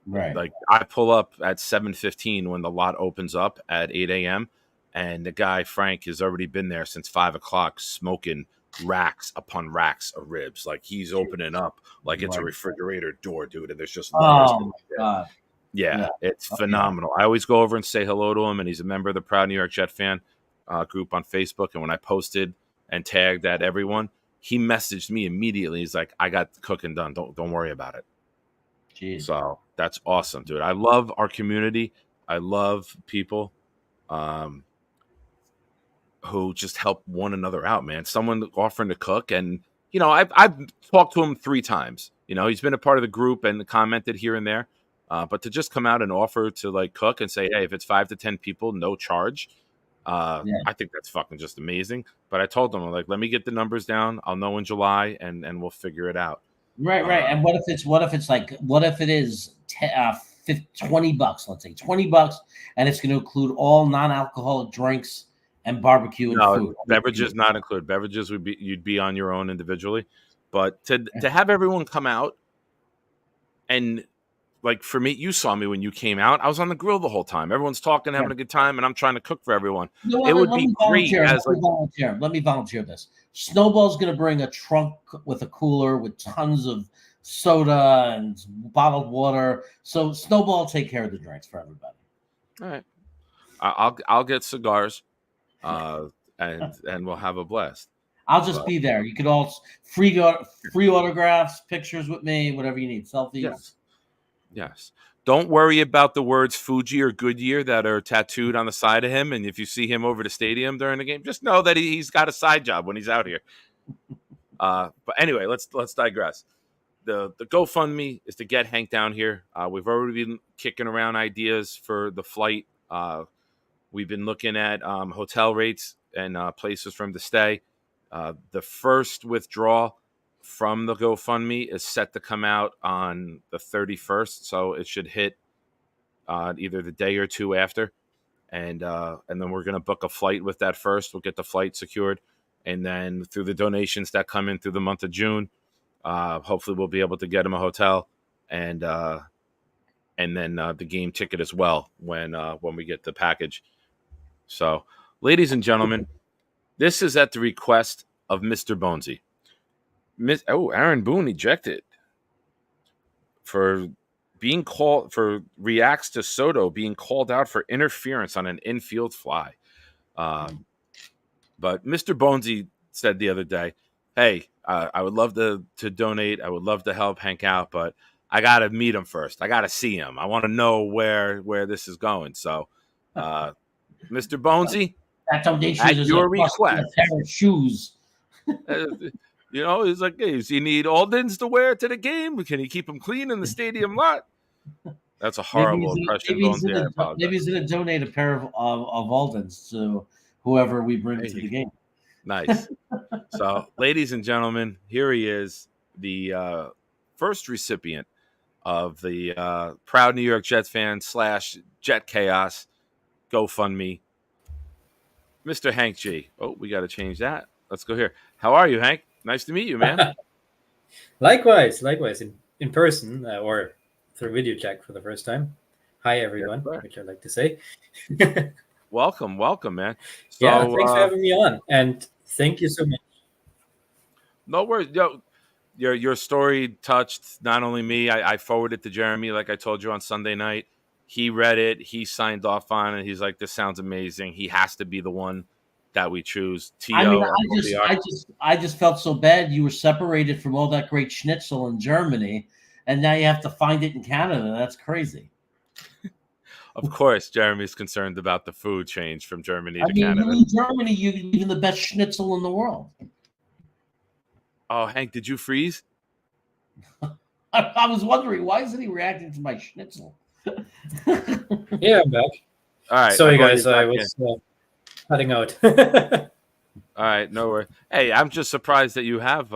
Right. Like I pull up at 7:15 when the lot opens up at 8 a.m. and the guy Frank has already been there since 5 o'clock, smoking racks upon racks of ribs. Like he's opening up like it's a refrigerator door, dude. And there's just layers. Oh my God. Yeah, it's phenomenal. I always go over and say hello to him, and he's a member of the Proud New York Jet fan group on Facebook. And when I posted and tagged at everyone, he messaged me immediately. He's like, "I got the cooking done. Don't worry about it." Jeez. So that's awesome, dude. I love our community. I love people who just help one another out, man. Someone offering to cook, and I've talked to him 3 times. He's been a part of the group and commented here and there, but to just come out and offer to cook and say, hey, if it's 5 to 10 people, no charge. I think that's fucking just amazing. But I told them, let me get the numbers down. I'll know in July, and we'll figure it out. Right. And what if it is $20? Let's say $20, and it's going to include all non-alcoholic drinks and barbecue and food. Beverages not included. Beverages you'd be on your own individually, but to have everyone come out and for me, you saw me when you came out. I was on the grill the whole time. Everyone's talking, having a good time, and I'm trying to cook for everyone. It would be great. Let me volunteer this. Snowball's going to bring a trunk with a cooler with tons of soda and bottled water. So Snowball will take care of the drinks for everybody. All right. I'll get cigars, and we'll have a blast. I'll just be there. You could all free autographs, pictures with me, whatever you need, selfies. Yes. Don't worry about the words Fuji or Goodyear that are tattooed on the side of him. And if you see him over the stadium during the game, just know that he's got a side job when he's out here. But anyway, let's digress. The GoFundMe is to get Hank down here. We've already been kicking around ideas for the flight. We've been looking at hotel rates and places for him to stay. The first withdrawal from the GoFundMe is set to come out on the 31st, so it should hit either the day or two after, and then we're going to book a flight with that first. We'll get the flight secured, and then through the donations that come in through the month of June, hopefully we'll be able to get him a hotel, and then the game ticket as well when we get the package. So, ladies and gentlemen, this is at the request of Mr. Bonesy. Aaron Boone ejected for being called for reacts to Soto being called out for interference on an infield fly. But Mr. Bonesy said the other day, "Hey, I would love to donate. I would love to help Hank out, but I got to meet him first. I got to see him. I want to know where this is going." So, Mr. Bonesy, That donation at is your a pair of shoes. He's like, hey, does he need Aldens to wear to the game? Can he keep him clean in the stadium lot? That's a horrible impression. Maybe he's going to donate a pair of Aldens to whoever we bring to the game. Nice. So, ladies and gentlemen, here he is, the first recipient of the Proud New York Jets fan / Jet Chaos GoFundMe, Mr. Hank G. Oh, we got to change that. Let's go here. How are you, Hank? Nice to meet you, man. Likewise, in person or through video chat for the first time. Hi, everyone, which I'd like to say. Welcome, man. So, thanks for having me on, and thank you so much. No worries. Your story touched not only me. I forwarded it to Jeremy, like I told you on Sunday night. He read it. He signed off on it. He's like, "This sounds amazing. He has to be the one that we choose." I just felt so bad. You were separated from all that great schnitzel in Germany, and now you have to find it in Canada. That's crazy. Of course, Jeremy's concerned about the food change from Germany to Canada. In Germany, you even the best schnitzel in the world. Oh, Hank, did you freeze? I was wondering, why isn't he reacting to my schnitzel? Yeah, I'm back. All right. Sorry, guys. I was cutting out. All right. No worries. Hey, I'm just surprised that you have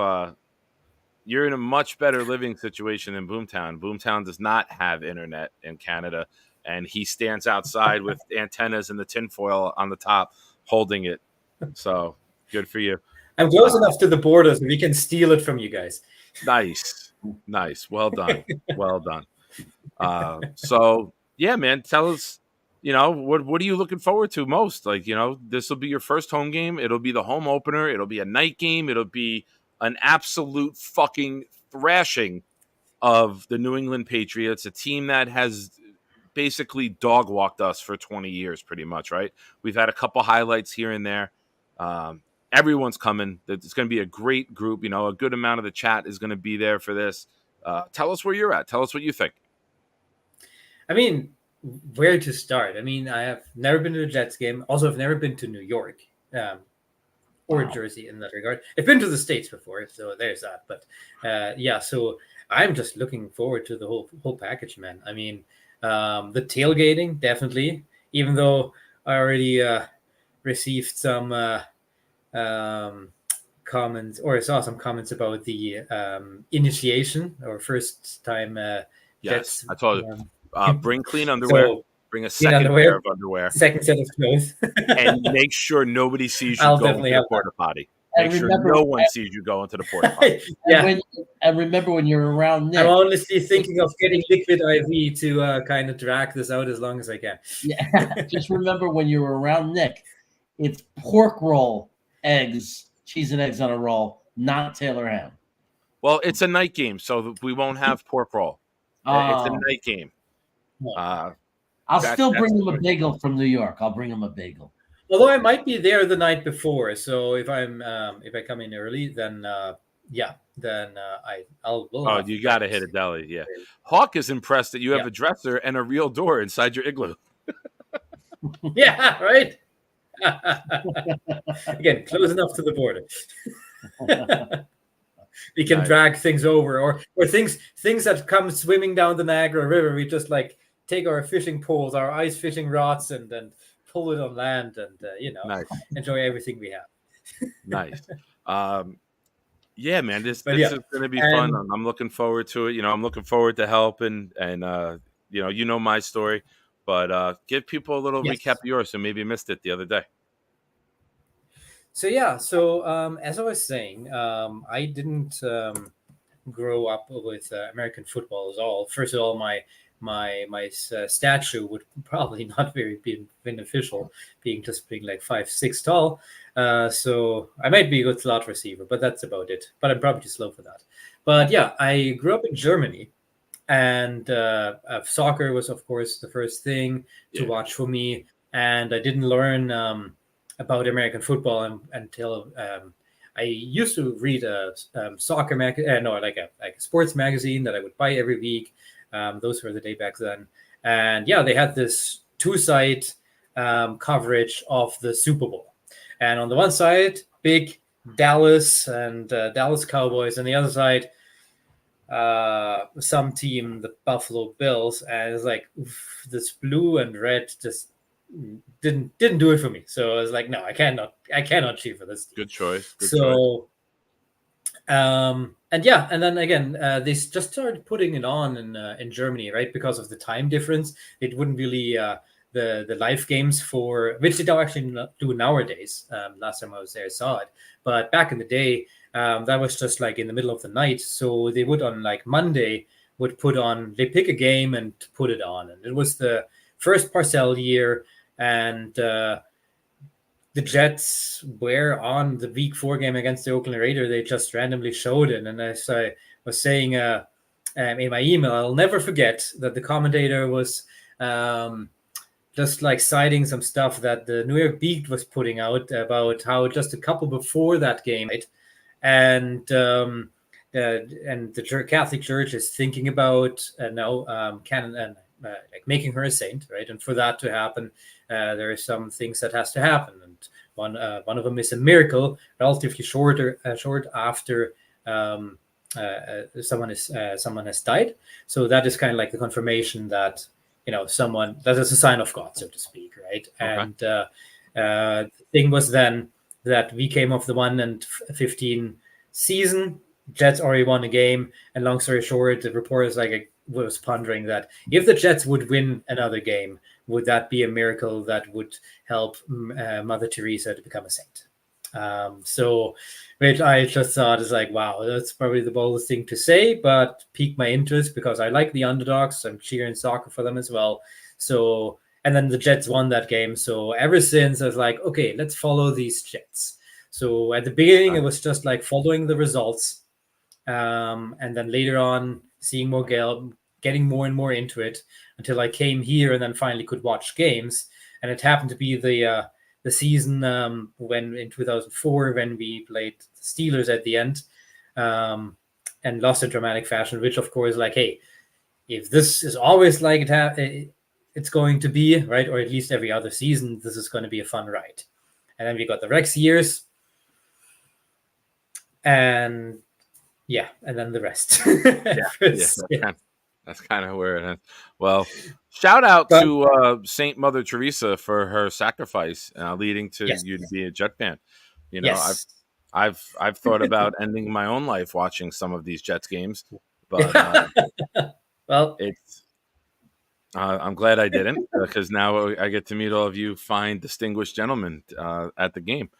you're in a much better living situation than Boomtown. Boomtown does not have internet in Canada, and he stands outside with antennas and the tinfoil on the top holding it. So good for you. I'm close enough to the border so we can steal it from you guys. Nice. Well done. So yeah, man, tell us, what are you looking forward to most? Like, this will be your first home game. It'll be the home opener. It'll be a night game. It'll be an absolute fucking thrashing of the New England Patriots, a team that has basically dog walked us for 20 years, pretty much, right? We've had a couple highlights here and there. Everyone's coming. It's going to be a great group. A good amount of the chat is going to be there for this. Tell us where you're at. Tell us what you think. I mean, where to start? I mean, I have never been to a Jets game. Also, I've never been to New York or Jersey in that regard. I've been to the States before, so there's that. But so I'm just looking forward to the whole package, man. I mean, the tailgating, definitely. Even though I already received some comments, or I saw some comments about the initiation or first time. Yes, I told you. Bring clean underwear. So, bring a second pair of underwear. Second set of clothes. And make sure nobody sees you go into the porta potty. Make sure no one sees you go into the porta potty. And remember when you're around Nick. I'm honestly thinking of getting liquid IV to kind of drag this out as long as I can. Yeah. Just remember when you're around Nick, it's pork roll, eggs, cheese and eggs on a roll, not Taylor ham. Well, it's a night game, so we won't have pork roll. It's a night game. I'll still bring him a bagel from New York. I'll bring him a bagel. Although I might be there the night before, so if I come in early, then I'll. You got to hit a deli, yeah. Hawk is impressed that you have a dresser and a real door inside your igloo. Yeah, right. Again, close enough to the border. We can drag things over, or things that come swimming down the Niagara River. We just take our fishing poles, our ice fishing rods, and pull it on land, and enjoy everything we have. Nice. Yeah, man, this is going to be fun. I'm looking forward to it. I'm looking forward to helping, and my story, but give people a little recap of yours who maybe missed it the other day. So as I was saying, I didn't grow up with American football at all. First of all, my statue would probably not very be beneficial, being like 5'6" tall. So I might be a good slot receiver, but that's about it. But I'm probably too slow for that. But yeah, I grew up in Germany, and soccer was, of course, the first thing to watch for me. And I didn't learn about American football until I used to read a soccer like a sports magazine that I would buy every week. Those were the day back then. And yeah, they had this two-side coverage of the Super Bowl. And on the one side, big Dallas and Dallas Cowboys. On the other side, some team, the Buffalo Bills. And it's like, oof, this blue and red just didn't do it for me. So I was like, no, I cannot cheer for this team. Good choice. And yeah, and then again, they just started putting it on in Germany, right? Because of the time difference, it wouldn't really the live games for which they don't actually do nowadays. Last time I was there, I saw it, but back in the day, that was just like in the middle of the night. So they would on like Monday they pick a game and put it on, and it was the first Parcells year, and the Jets were on the Week 4 game against the Oakland Raiders. They just randomly showed it. And as I was saying in my email, I'll never forget that the commentator was just like citing some stuff that the New York Beat was putting out about how just a couple before that game, right? And the Catholic Church is thinking about like making her a saint, right? And for that to happen, there are some things that has to happen, and one of them is a miracle, relatively short after someone has died. So that is kind of like the confirmation that that is a sign of God, so to speak, right? Okay. And the thing was then that we came off the 1-15 season. Jets already won a game, and long story short, the reporters was pondering that if the Jets would win another game, would that be a miracle that would help Mother Teresa to become a saint? So which I just thought is like, wow, that's probably the boldest thing to say, but piqued my interest because I like the underdogs. I'm cheering soccer for them as well. So, and then the Jets won that game. So ever since I was like, okay, let's follow these Jets. So at the beginning, it was just like following the results. And then later on, seeing more getting more and more into it until I came here and then finally could watch games. And it happened to be the season when in 2004 when we played the Steelers at the end and lost in dramatic fashion, which of course, like, hey, if this is always like it's going to be, right, or at least every other season, this is going to be a fun ride. And then we got the Rex years, and yeah, and then the rest. That's kind of where it is. Well, shout out to Saint Mother Teresa for her sacrifice, leading to you to be a Jet fan. I've thought about ending my own life watching some of these Jets games, but well, it's. I'm glad I didn't, because now I get to meet all of you fine, distinguished gentlemen at the game.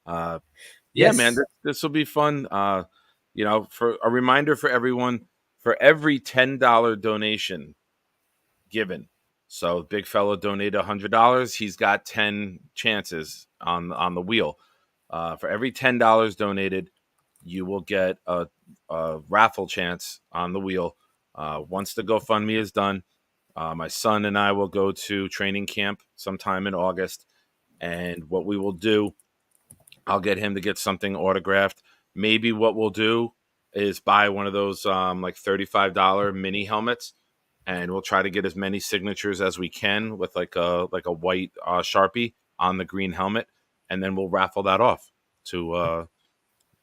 Yeah, man, this will be fun. For a reminder for everyone, for every $10 donation given, so big fellow donated $100, he's got 10 chances on the wheel. For every $10 donated, you will get a raffle chance on the wheel. Once the GoFundMe is done, my son and I will go to training camp sometime in August, and what we will do, I'll get him to get something autographed. Maybe what we'll do is buy one of those like $35 mini helmets, and we'll try to get as many signatures as we can with like a white Sharpie on the green helmet, and then we'll raffle that off to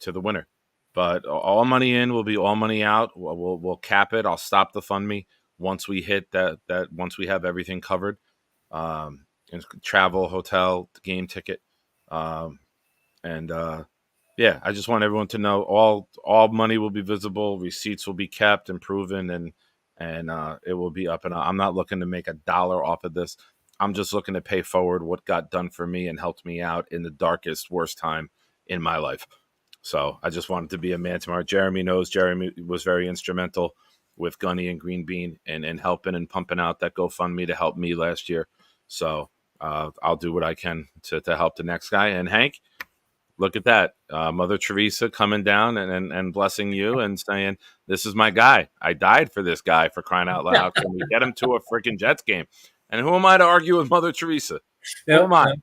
the winner. But all money in will be all money out. We'll cap it. I'll stop the FundMe once we hit that once we have everything covered, travel, hotel, game ticket, yeah, I just want everyone to know all money will be visible, receipts will be kept and proven, and it will be up. And I'm not looking to make $1 off of this. I'm just looking to pay forward what got done for me and helped me out in the darkest, worst time in my life. So I just wanted to be a man tomorrow. Jeremy knows. Jeremy was very instrumental with Gunny and Green Bean and helping and pumping out that GoFundMe to help me last year. So I'll do what I can to help the next guy. And Hank, look at that. Mother Teresa coming down and blessing you and saying, this is my guy. I died for this guy, for crying out loud. Can we get him to a freaking Jets game? And who am I to argue with Mother Teresa? Who am I?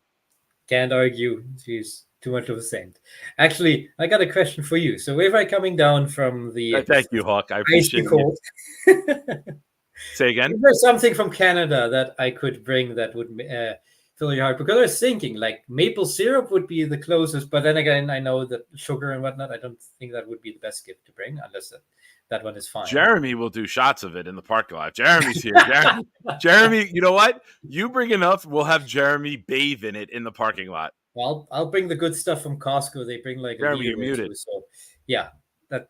Can't argue. She's too much of a saint. Actually, I got a question for you. So if I'm coming down from the Thank you, Hawk. I appreciate it. cold, Say again? is there something from Canada that I could bring that would fill your heart? Because I was thinking like maple syrup would be the closest, but then again, I know that sugar and whatnot, I don't think that would be the best gift to bring unless that one is fine. Jeremy will do shots of it in the parking lot. Jeremy's here. Jeremy, you know what? You bring enough, we'll have Jeremy bathe in it in the parking lot. Well, I'll bring the good stuff from Costco. They bring like Jeremy, a you're muted. too, so yeah, that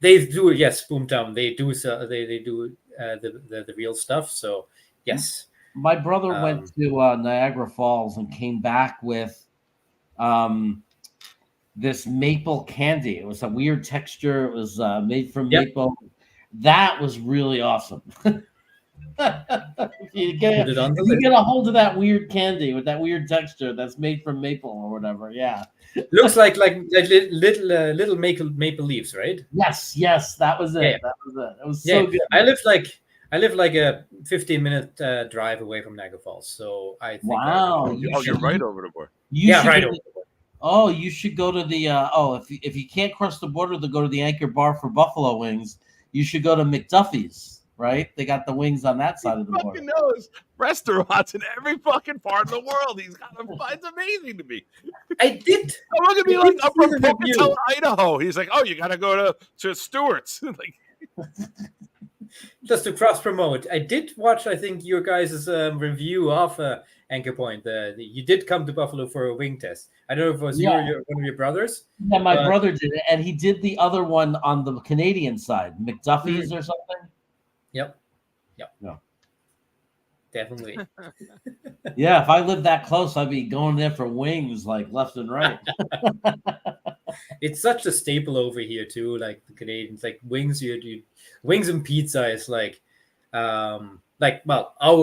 they do. Yes, Boomtown. They do. So they do the real stuff. So yes, My brother went to Niagara Falls and came back with this maple candy. It was a weird texture. It was made from maple. That was really awesome. if you get a hold of that weird candy with that weird texture that's made from maple or whatever, yeah. Looks like little maple leaves, right? Yes, that was it. Yeah. That was it. It was so good. I live like a 15-minute drive away from Niagara Falls, so I think. Wow. You're right over the board. Right over the board. Oh, you should go to the if you can't cross the border to go to the Anchor Bar for buffalo wings, you should go to McDuffie's, right? They got the wings on that side of the border. He knows restaurants in every fucking part of the world. It's amazing to me. I did. I'm going to be like, I'm from Pocatello, Idaho. He's like, oh, you got to go to Stewart's. Like, just to cross promote, I did watch. I think your guys' review of Anchor Point. You did come to Buffalo for a wing test. I don't know if it was you or one of your brothers. Yeah, my brother did it, and he did the other one on the Canadian side, McDuffie's or something. Yep. Yeah. Definitely. Yeah, if I lived that close, I'd be going there for wings like left and right. It's such a staple over here too. Like the Canadians, like wings. Wings and pizza is like our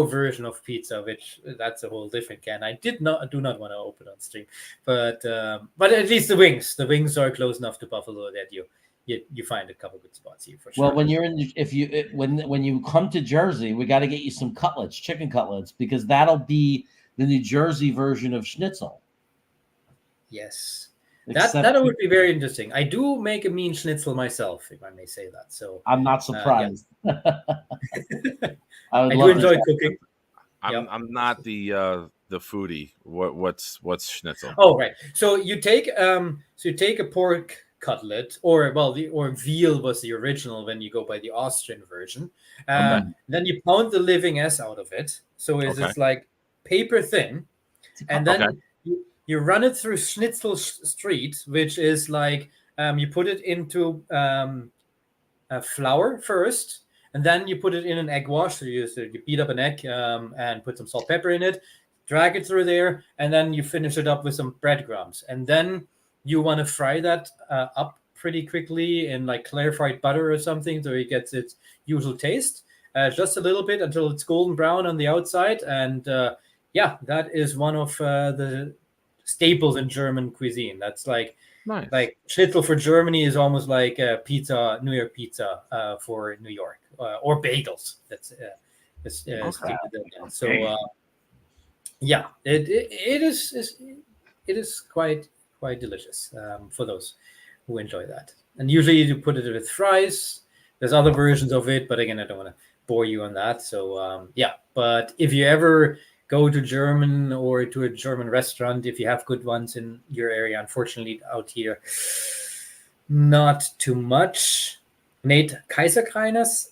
version of pizza, which that's a whole different can. I do not want to open on stream, but at least the wings are close enough to Buffalo that you find a couple good spots here for sure. Well, when you're when you come to Jersey, we got to get you some cutlets, chicken cutlets, because that'll be the New Jersey version of schnitzel. Yes. That would be very interesting. I do make a mean schnitzel myself, if I may say that. So I'm not surprised. I do enjoy cooking. I'm not the foodie. What's schnitzel? Oh, right. So you take a pork cutlet, or veal was the original when you go by the Austrian version. Then you pound the living s out of it, so it's like paper thin, and then you run it through Schnitzel Street, which is like you put it into flour first, and then you put it in an egg wash. So you beat up an egg and put some salt, pepper in it, drag it through there, and then you finish it up with some breadcrumbs. And then you want to fry that up pretty quickly in like clarified butter or something, so it gets its usual taste. Just a little bit until it's golden brown on the outside. And that is one of the staples in German cuisine. That's like nice. Like schnitzel for Germany is almost like pizza, New York pizza for New York, or bagels. That's so it is quite delicious for those who enjoy that. And usually you put it with fries. There's other versions of it, but again, I don't want to bore you on that. So but if you ever go to German or to a German restaurant, if you have good ones in your area, unfortunately out here, not too much. Nate, Kaiserkreiners,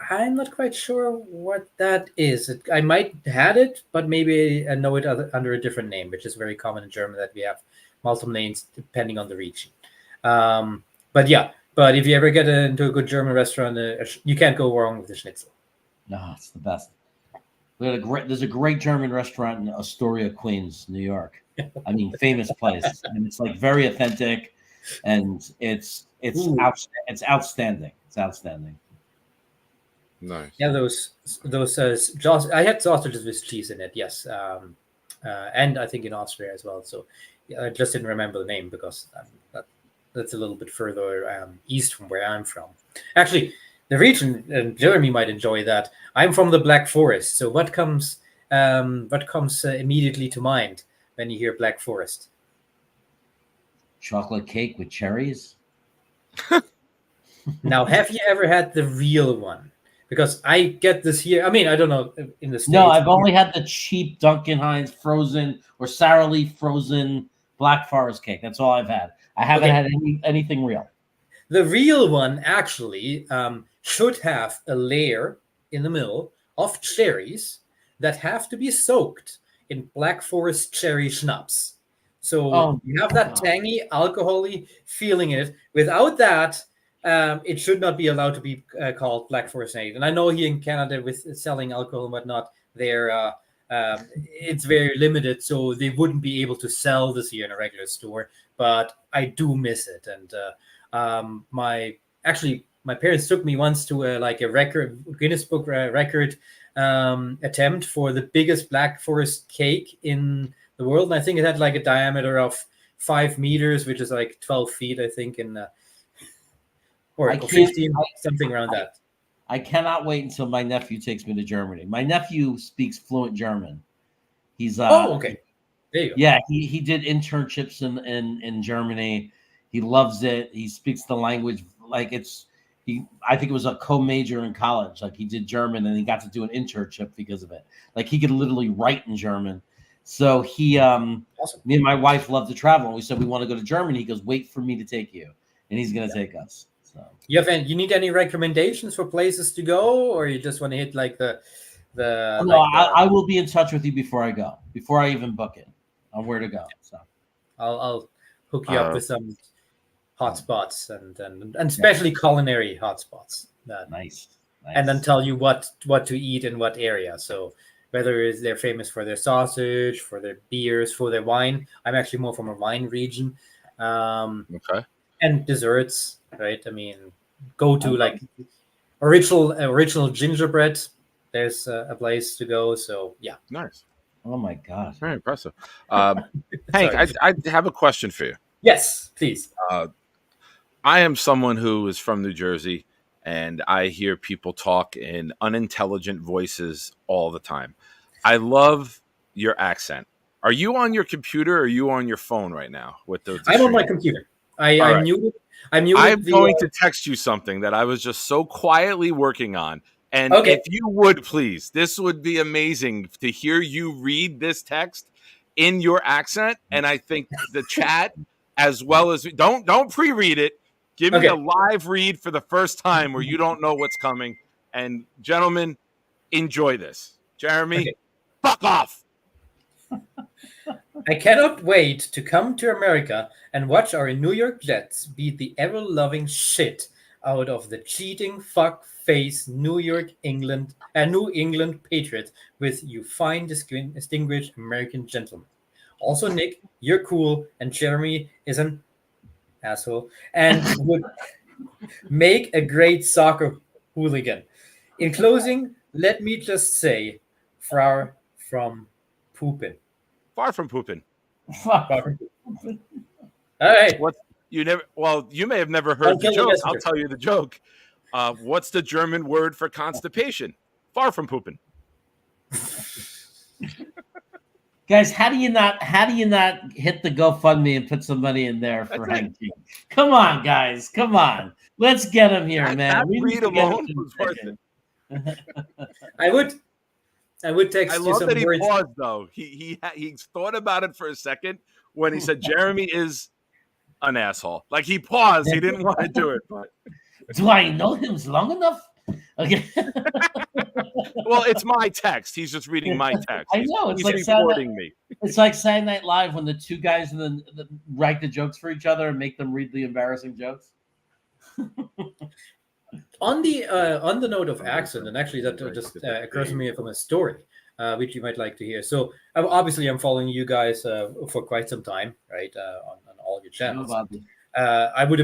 I'm not quite sure what that is. I might had it, but maybe I know it under a different name, which is very common in German, that we have multiple names depending on the region. But if you ever get into a good German restaurant, you can't go wrong with the schnitzel. No, it's the best. There's a great German restaurant in Astoria, Queens, New York. I mean, famous place. And it's like very authentic. and it's Ooh. it's outstanding. It's outstanding. Nice. Yeah, those I had sausages with cheese in it. Yes, and I think in Austria as well. So I just didn't remember the name because that's a little bit further east from where I'm from. Actually, the region, and Jeremy might enjoy that. I'm from the Black Forest. So what comes immediately to mind when you hear Black Forest? Chocolate cake with cherries. Now, have you ever had the real one? Because I get this here. I mean, I don't know in the States. No, I've only had the cheap Duncan Hines frozen or Sara Lee frozen Black Forest cake. That's all I've had. I haven't had anything real. The real one actually should have a layer in the middle of cherries that have to be soaked in Black Forest cherry schnapps. So you have that tangy, alcoholic feeling in it. Without that, it should not be allowed to be called Black Forest Night. And I know here in Canada with selling alcohol and whatnot, it's very limited, so they wouldn't be able to sell this here in a regular store. But I do miss it. And my parents took me once to a Guinness Book record attempt for the biggest Black Forest cake in the world. And I think it had like a diameter of 5 meters, which is like 12 feet, I think, or 15, something around that. I cannot wait until my nephew takes me to Germany. My nephew speaks fluent German. He's okay. There you go. Yeah, he did internships in Germany. He loves it. He speaks the language like I think it was a co-major in college. Like he did German and he got to do an internship because of it. Like he could literally write in German. So me and my wife love to travel. And we said we want to go to Germany. He goes, wait for me to take you, and he's going to take us. So you need any recommendations for places to go, or you just want to hit like the? I will be in touch with you before I go, before I even book it, on where to go. So I'll hook you up with some hotspots and especially culinary hotspots. Nice. And then tell you what to eat in what area. So whether they're famous for their sausage, for their beers, for their wine. I'm actually more from a wine region. Okay. And desserts, right? I mean, go to like original gingerbread. There's a place to go. So yeah. Nice. Oh my gosh. Very impressive. Hank, I have a question for you. Yes, please. I am someone who is from New Jersey, and I hear people talk in unintelligent voices all the time. I love your accent. Are you on your computer or are you on your phone right now? I'm on my computer. I'm muted. I'm going to text you something that I was just so quietly working on. And if you would please, this would be amazing to hear you read this text in your accent. And I think the chat, as well as don't pre-read it. Give me a live read for the first time where you don't know what's coming. And gentlemen, enjoy this. Jeremy, fuck off. I cannot wait to come to America and watch our New York Jets beat the ever-loving shit out of the cheating fuck-face New England Patriots with you fine, distinguished American gentlemen. Also, Nick, you're cool, and Jeremy is an asshole and would make a great soccer hooligan. In closing, let me just say, far from pooping. Far from pooping. Far from pooping. All right. You may have never heard the joke. I'll tell you the joke. What's the German word for constipation? Far from pooping. Guys, how do you not hit the GoFundMe and put some money in there for Hank King? Come on, guys. Come on. Let's get him here, man. That read alone was worth it. I would text you some words. He paused, though. He thought about it for a second when he said Jeremy is an asshole. Like he paused. He didn't want to do it. But do I know him long enough? Okay. Well, it's my text. He's just reading my text. I know. It's He's like recording me. It's like Saturday Night Live when the two guys write the jokes for each other and make them read the embarrassing jokes. On the note of accent, and actually that just occurs to me from a story, which you might like to hear. So obviously I'm following you guys for quite some time, right? On all your channels. I would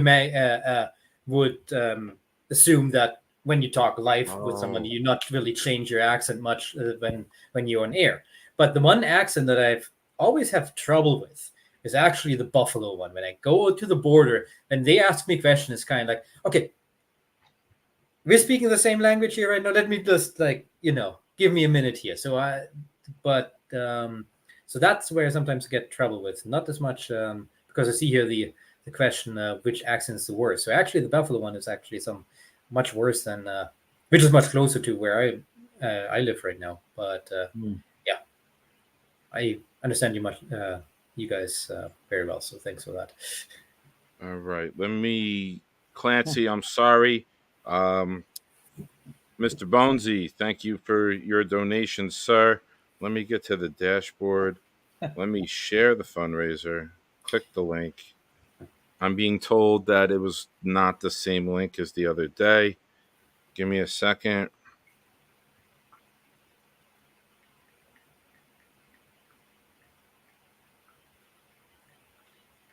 assume that when you talk live with someone, you not really change your accent much when you're on air. But the one accent that I've always have trouble with is actually the Buffalo one. When I go to the border and they ask me questions, it's kind of like, okay, we're speaking the same language here right now. Let me just give me a minute here. So that's where I sometimes get trouble with. Not as much because I see here the question which accent is the worst. So actually, the Buffalo one is actually much worse than which is much closer to where I live right now. But yeah, I understand you guys very well. So thanks for that. All right, Clancy, I'm sorry. Mr. Bonesy, thank you for your donation, sir. Let me get to the dashboard. Let me share the fundraiser. Click the link. I'm being told that it was not the same link as the other day. Give me a second.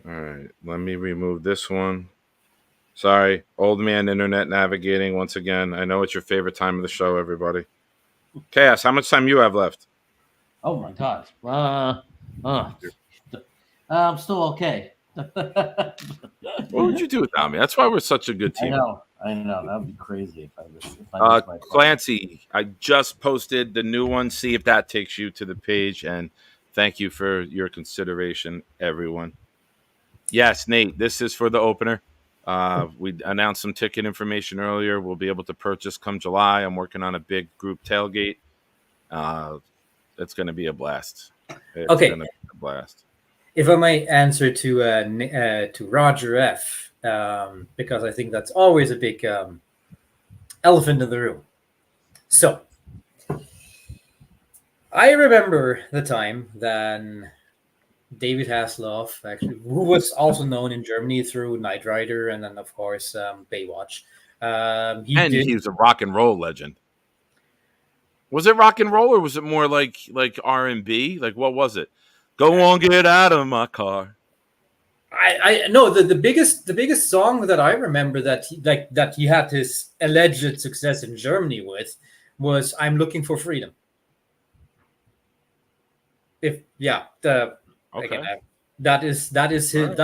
All right, let me remove this one. Sorry, old man internet navigating once again. I know it's your favorite time of the show, everybody. Chaos, how much time you have left? Oh my God. I'm still okay. What would you do without me? That's why we're such a good team. I know. That would be crazy if I missed my Clancy, I just posted the new one. See if that takes you to the page. And thank you for your consideration, everyone. Yes, Nate, this is for the opener. We announced some ticket information earlier. We'll be able to purchase come July. I'm working on a big group tailgate. It's going to be a blast. It's going to be a blast. If I might answer to Roger F, because I think that's always a big elephant in the room. So, I remember the time then David Hasselhoff, actually, who was also known in Germany through Knight Rider and then, of course, Baywatch. He's a rock and roll legend. Was it rock and roll or was it more like R&B? Like, what was it? Go on, get out of my car. I know the biggest song that I remember that he had his alleged success in Germany with was "I'm Looking for Freedom." That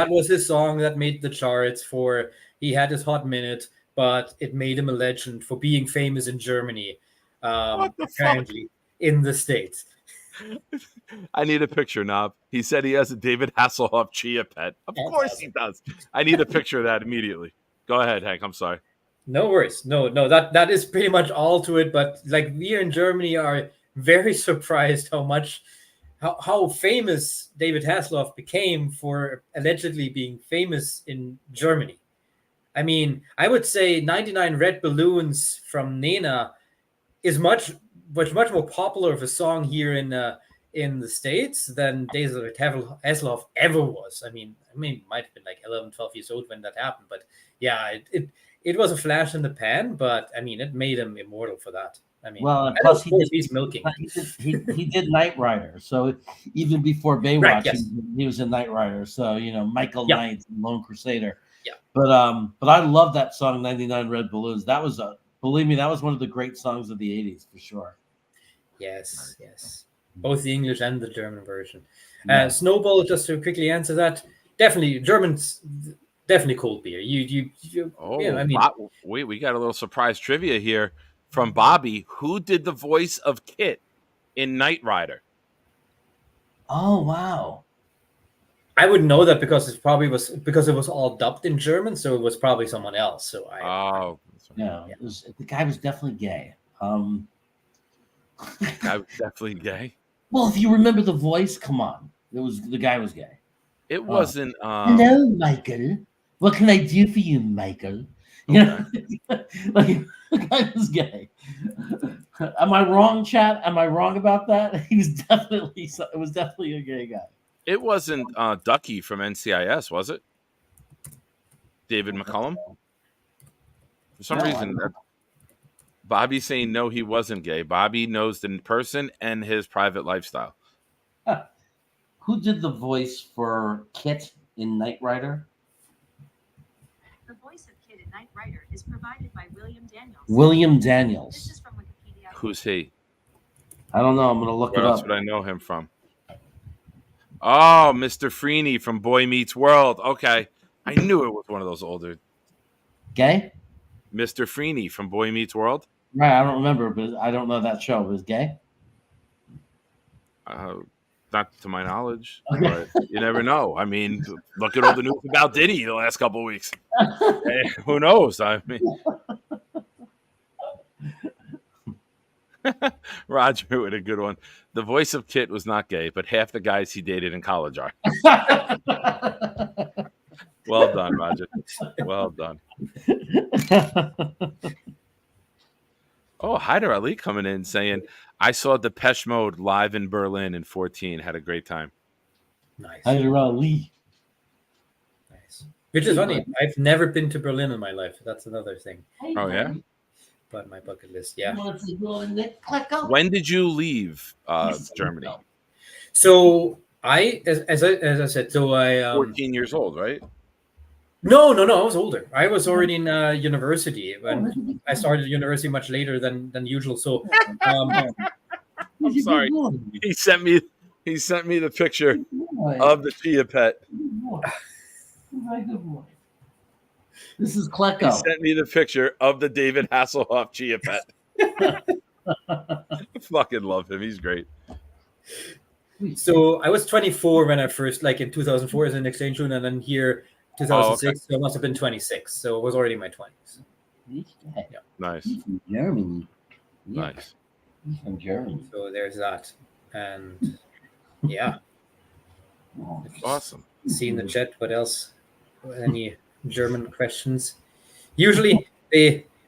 was his song that made the charts for. He had his hot minute, but it made him a legend for being famous in Germany. Apparently in the States. I need a picture, Knob. He said he has a David Hasselhoff Chia pet. Of course he does. I need a picture of that immediately. Go ahead, Hank. I'm sorry. No worries. No, that is pretty much all to it. But like we in Germany are very surprised how famous David Hasselhoff became for allegedly being famous in Germany. I mean, I would say 99 Red Balloons from Nena is much more popular of a song here in the States than David Hasselhoff ever was. I mean, might have been like 11, 12 years old when that happened, but yeah, it was a flash in the pan, but I mean, it made him immortal for that. I mean, well, plus he's milking. He did Knight Rider, so even before Baywatch, right, yes. he was in Knight Rider. So Michael Knight, Lone Crusader. Yeah, but I love that song, 99 Red Balloons. That was believe me, that was one of the great songs of the 80s for sure. Yes. Both the English and the German version. Snowball, just to quickly answer that, definitely Germans, definitely cold beer. We got a little surprise trivia here from Bobby. Who did the voice of Kit in Knight Rider? Oh wow! I would know that because it was all dubbed in German, so it was probably someone else. So the guy was definitely gay. The guy was definitely gay. Well, if you remember the voice, come on, the guy was gay. It wasn't. Hello, Michael. What can I do for you, Michael? Okay. Like the guy was gay. Am I wrong, chat? Am I wrong about that? It was definitely a gay guy. It wasn't Ducky from NCIS, was it? David McCullum? For some reason, Bobby's saying no, he wasn't gay. Bobby knows the person and his private lifestyle. Who did the voice for Kit in Knight Rider? Knight writer is provided by William Daniels. William This Daniels. is from Wikipedia. Who's he? I don't know. I'm gonna look Where it else up. would I know him from? Oh, Mr. Freeney from Boy Meets World. Okay. I knew it was one of those older. Gay? Mr. Freeney from Boy Meets World. Right. I don't remember, but I don't know that show. It was gay. Not to my knowledge, Okay. but you never know. I mean, look at all the news about Diddy the last couple of weeks. Hey, who knows? I mean, Roger with a good one. The voice of Kit was not gay, but half the guys he dated in college are. Well done, Roger. Well done. Oh, Hyder Ali coming in saying, I saw Depeche Mode live in Berlin in 2014. Had a great time. Nice. Hyder Ali. Nice. Which is funny. I've never been to Berlin in my life. That's another thing. Oh, yeah? But my bucket list, yeah. When did you leave Germany? So as I said, so I 14 years old, right? No, I was older. I was already in university when I started university much later than usual. So I'm sorry. He sent me the picture of the Chia Pet. This is He Klecko. sent me the picture of the David Hasselhoff Chia Pet. I fucking love him. He's great. So I was 24 when I first, like in 2004 as an exchange student, and then here 2006, so I must have been 26. So it was already in my 20s. Nice. He's from Germany. Nice. He's from Germany. So there's that. And yeah, Awesome. see in the chat what else? Any German questions? Usually,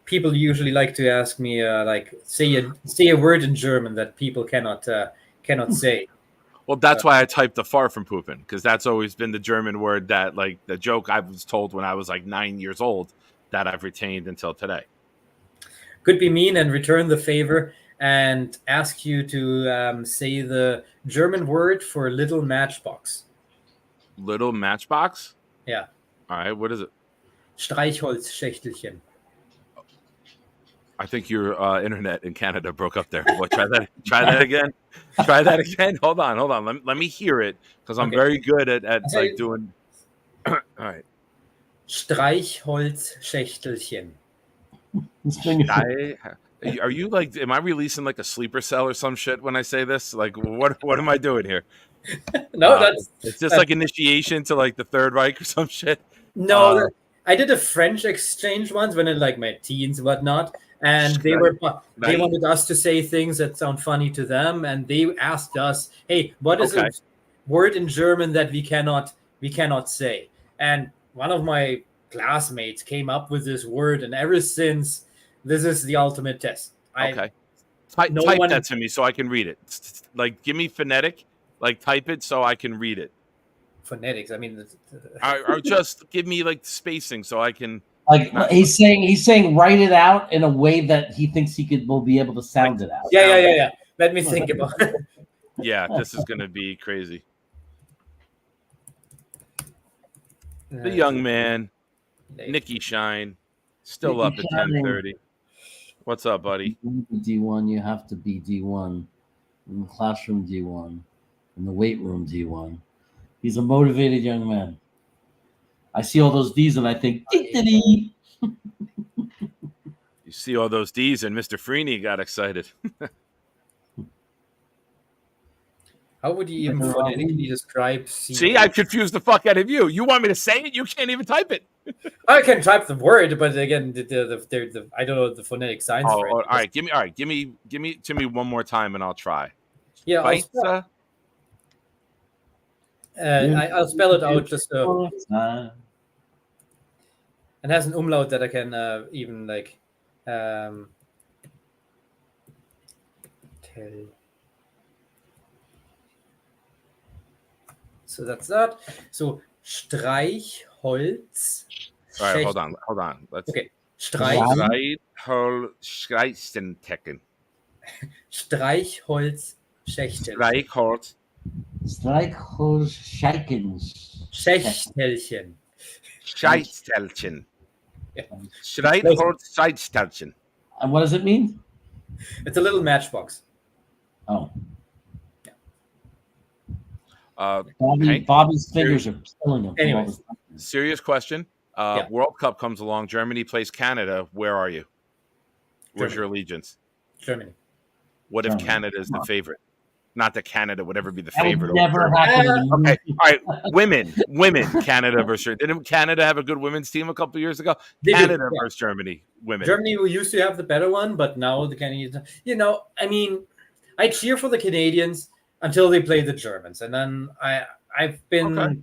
people usually like to ask me like say a word in German that people cannot say. Well, that's why I typed the far from pooping, because that's always been the German word that, like, the joke I was told when I was like 9 years old that I've retained until today. Could be mean and return the favor and ask you to say the German word for little matchbox. Little matchbox? Yeah. All right. What is it? Streichholzschächtelchen. I think your internet in Canada broke up there. What? Try that. Try that again. Try that again. Hold on. Let me hear it, because I'm very good at like doing. All right. Streichholzschächtelchen. Are you like? Am I releasing like a sleeper cell or some shit when I say this? Like, what am I doing here? No, that's it's just like initiation to like the Third Reich or some shit. No, I did a French exchange once when in like my teens and whatnot, and they wanted us to say things that sound funny to them, and they asked us, "Hey, what is a word in German that we cannot say?" And one of my classmates came up with this word, and ever since, this is the ultimate test. Type that to me so I can read it. Like, give me phonetic. Like, type it so I can read it. Phonetics. I mean, or just give me like spacing so I can. Like he's saying, write it out in a way that he thinks will be able to sound it out. Yeah. Let me think about it. Yeah, this is gonna be crazy. The young man, Nicky Shine, still up at 10:30. What's up, buddy? D1, you have to be D1 in the classroom. D1 in the weight room. D1. He's a motivated young man. I see all those D's and I think, you see all those D's and Mr. Freeney got excited. How would you even phonetically describe? See, I confused the fuck out of you. You want me to say it? You can't even type it. I can type the word, but again, the I don't know the phonetic signs for it. All right, give me to me one more time and I'll try. Yeah, I'll spell it out just so. It has an umlaut that I can even like tell. So that's that. So Streichholz. All right, hold on. Let's okay. Streichholzschächtelchen. Streichholzschächtelchen. Streichholzschächtelchen. Schächtelchen. Scheißtelchen. Schreitholzzeitsternchen. And what does it mean? It's a little matchbox. Oh, Hank? Bobby's fingers are killing him. Anyways. Serious question. Yeah. World Cup comes along. Germany plays Canada. Where are you? Where's Germany. your allegiance? Germany. What if Germany. Canada is the favorite? Not that Canada would ever be the That favorite. would never happen. in the Okay, all right. Women. Canada versus. Didn't Canada have a good women's team a couple years ago? They do, Canada yeah. versus Germany. Women. Germany used to have the better one, but now the Canadians. I mean, I cheer for the Canadians until they play the Germans, and then I've been. Okay.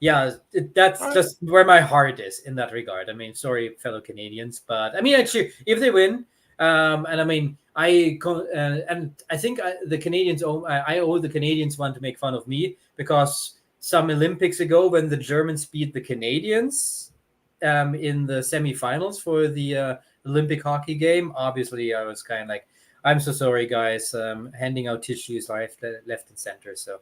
Yeah, that's All right. just where my heart is in that regard. I mean, sorry, fellow Canadians, but I mean, I cheer if they win. And I mean, and I think the Canadians I owe the Canadians one to make fun of me because some Olympics ago when the Germans beat the Canadians in the semifinals for the Olympic hockey game, obviously I was kind of like, I'm so sorry, guys, handing out tissues left and center. So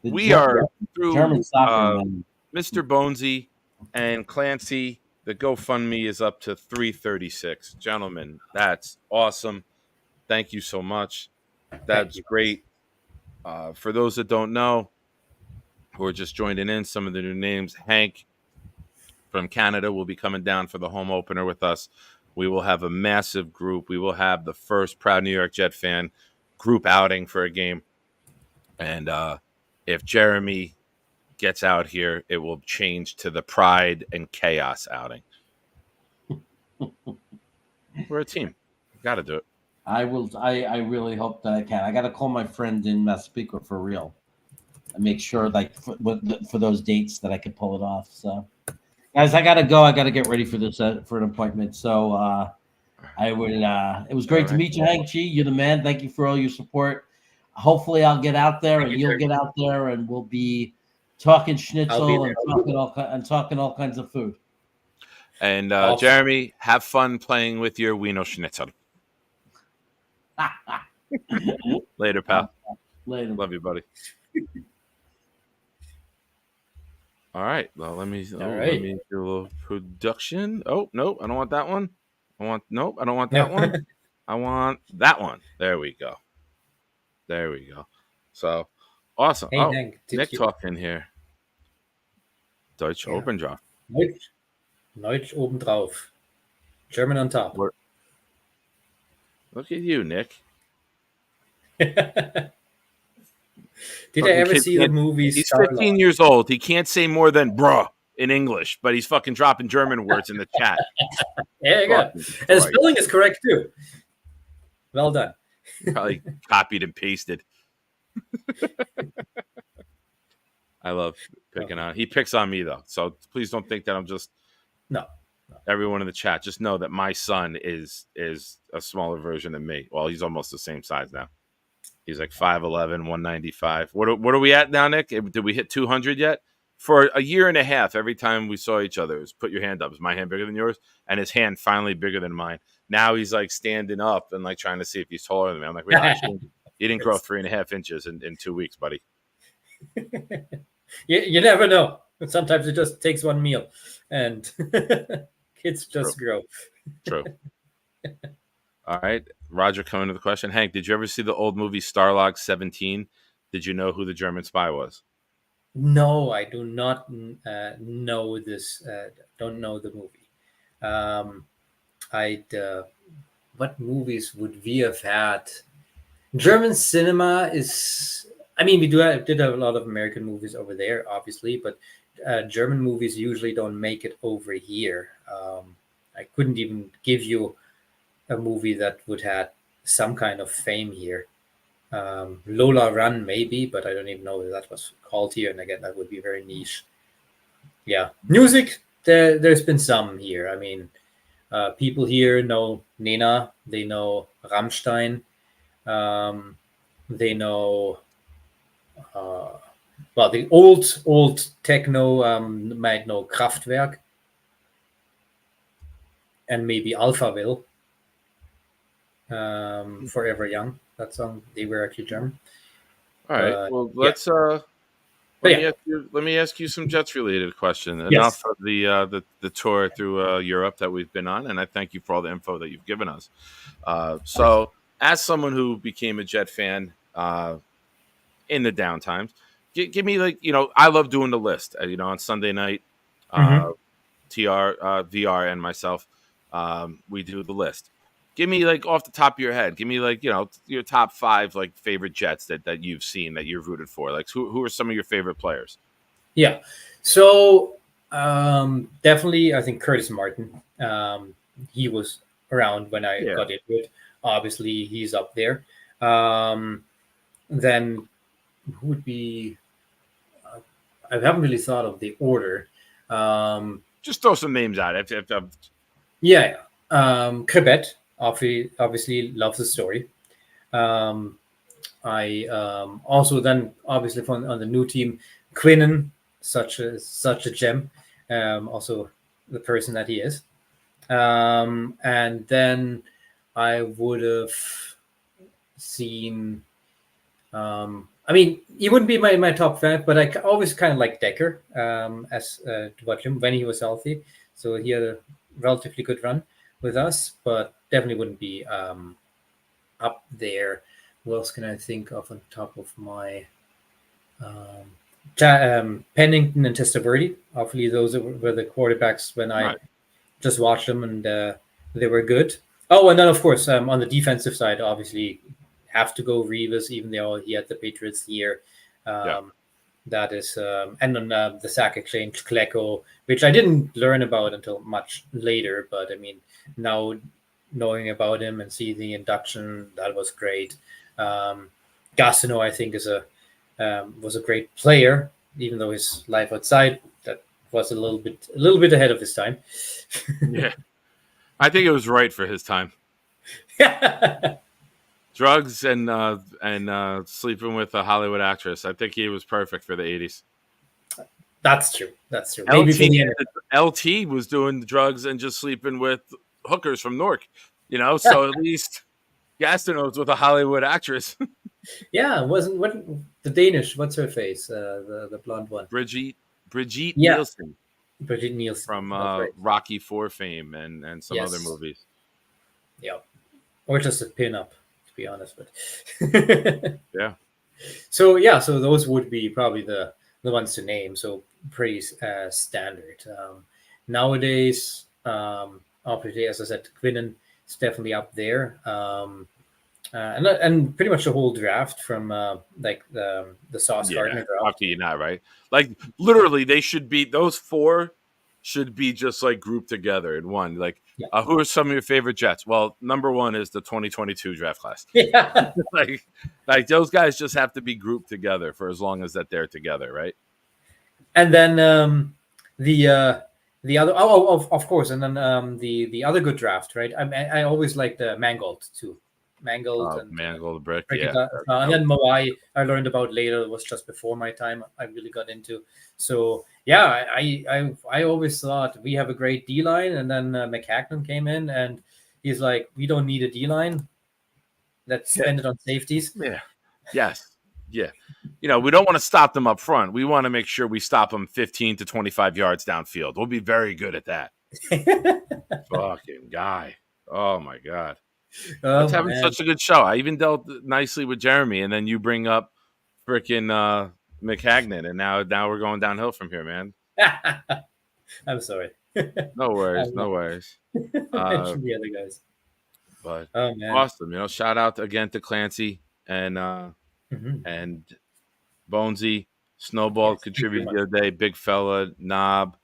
We are through German soccer men. Mr. Bonesy and Clancy. The GoFundMe is up to $336. Gentlemen, that's awesome. Thank you so much. That's great. For those that don't know, who are just joining in, some of the new names. Hank from Canada will be coming down for the home opener with us. We will have a massive group. We will have the first proud New York Jet fan group outing for a game. And if Jeremy gets out here, it will change to the Pride and Chaos outing. We're a team. Got to do it. I will. I really hope that I can. I got to call my friend in Massapequa for real and make sure, like, for those dates that I can pull it off. So, guys, I got to go. I got to get ready for this for an appointment. So, I would. It was great to meet you, Hank G. You're the man. Thank you for all your support. Hopefully, I'll get out there and you'll get out there, and we'll be talking schnitzel and talking all kinds of food. And Jeremy, have fun playing with your Wiener Schnitzel. Later, pal. Later. Love you, buddy. All right. Well, let me do a little production. Oh, no, I don't want that one. I don't want that one. I want that one. There we go. So awesome. Hey, Hank, Nick talking here. Deutsch Obendrauf. Deutsch obendrauf. German on top. Look at you, Nick. Did I ever see the movie? He's 15 years old. He can't say more than bruh in English, but he's fucking dropping German words in the chat. There you go. And the spelling is correct too. Well done. Probably copied and pasted. I love picking on. He picks on me though, so please don't think that I'm just. No. Everyone in the chat, just know that my son is a smaller version of me. Well, he's almost the same size now. He's like 5'11", 195. What are we at now, Nick? Did we hit 200 yet? For a year and a half, every time we saw each other, it was put your hand up. Is my hand bigger than yours? And his hand finally bigger than mine. Now he's like standing up and like trying to see if he's taller than me. I'm like, relax. You didn't grow 3.5 inches in 2 weeks, buddy. You never know. Sometimes it just takes one meal, and kids just grow. True. All right, Roger, coming to the question. Hank, did you ever see the old movie Starlog 17? Did you know who the German spy was? No, I do not know this. Don't know the movie. What movies would we have had? German cinema is. I mean, we did have a lot of American movies over there, obviously, but German movies usually don't make it over here. I couldn't even give you a movie that would have some kind of fame here. Lola Run, maybe, but I don't even know if that was called here. And again, that would be very niche. Yeah. Music, there's been some here. I mean, people here know Nena, they know Rammstein, they know, the old techno might know Kraftwerk and maybe Alphaville. Forever Young, that song, they were actually German. All right. Well, Let me ask you some Jets related question. Yes. Enough of the tour through Europe that we've been on, and I thank you for all the info that you've given us. So, as someone who became a Jet fan in the downtimes, give me I love doing the list. On Sunday night, VR and myself, we do the list. Give me off the top of your head. Give me your top 5 favorite Jets that you've seen that you've rooted for. Who are some of your favorite players? Yeah. So definitely, I think Curtis Martin. He was around when I got into it. Obviously, he's up there. Then who would be? I haven't really thought of the order. Just throw some names out. Yeah. Krebet obviously loves the story. I also then obviously on the new team, Quinnen, such a gem. Also the person that he is. And then I would have seen. I mean, he wouldn't be my top fan, but I always kind of like Decker to watch him when he was healthy. So he had a relatively good run with us, but definitely wouldn't be up there. What else can I think of on top of my Pennington and Testaverde? Hopefully those were the quarterbacks when I just watched them, and they were good. Oh, and then of course on the defensive side, obviously have to go Revis, even though he had the Patriots year. That is, and on the sack exchange, Klecko, which I didn't learn about until much later. But I mean, now knowing about him and see the induction, that was great. Gastineau, I think, was a great player, even though his life outside that was a little bit ahead of his time. Yeah, I think it was right for his time. Drugs and sleeping with a Hollywood actress. I think he was perfect for the 80s. That's true. Maybe LT was doing drugs and just sleeping with hookers from Newark. So at least Gastineau's with a Hollywood actress. Yeah, wasn't the Danish? What's her face? The blonde one. Brigitte Nielsen. Brigitte Nielsen from Rocky IV fame and some other movies. Yeah, or just a pin-up, to be honest. But yeah. So those would be probably the ones to name. So pretty standard. Nowadays, obviously, as I said, Quinnen is definitely up there. And pretty much the whole draft from the Sauce Gardner draft. How can you not, right? Literally, they should be those 4 should be just grouped together in one. Who are some of your favorite Jets? Well, number 1 is the 2022 draft class. Yeah, those guys just have to be grouped together for as long as that they're together, right? And then the other, of course, and then the other good draft, right? I always liked Mangold too. Mangold Brick, and then Moai I learned about later. It was just before my time. I really got into. So yeah, I always thought we have a great D line, and then McHagnon came in, and he's like, we don't need a D line. Let's spend it on safeties. Yeah. Yes. Yeah. We don't want to stop them up front. We want to make sure we stop them 15 to 25 yards downfield. We'll be very good at that. Fucking guy. Oh my God. Let's having such a good show. I even dealt nicely with Jeremy, and then you bring up freaking McHagnon, and now we're going downhill from here, man. I'm sorry. No worries. Mention the other guys. But awesome. Shout out again to Clancy and and Bonesy. Snowball contributed the other day. Big fella, Knob,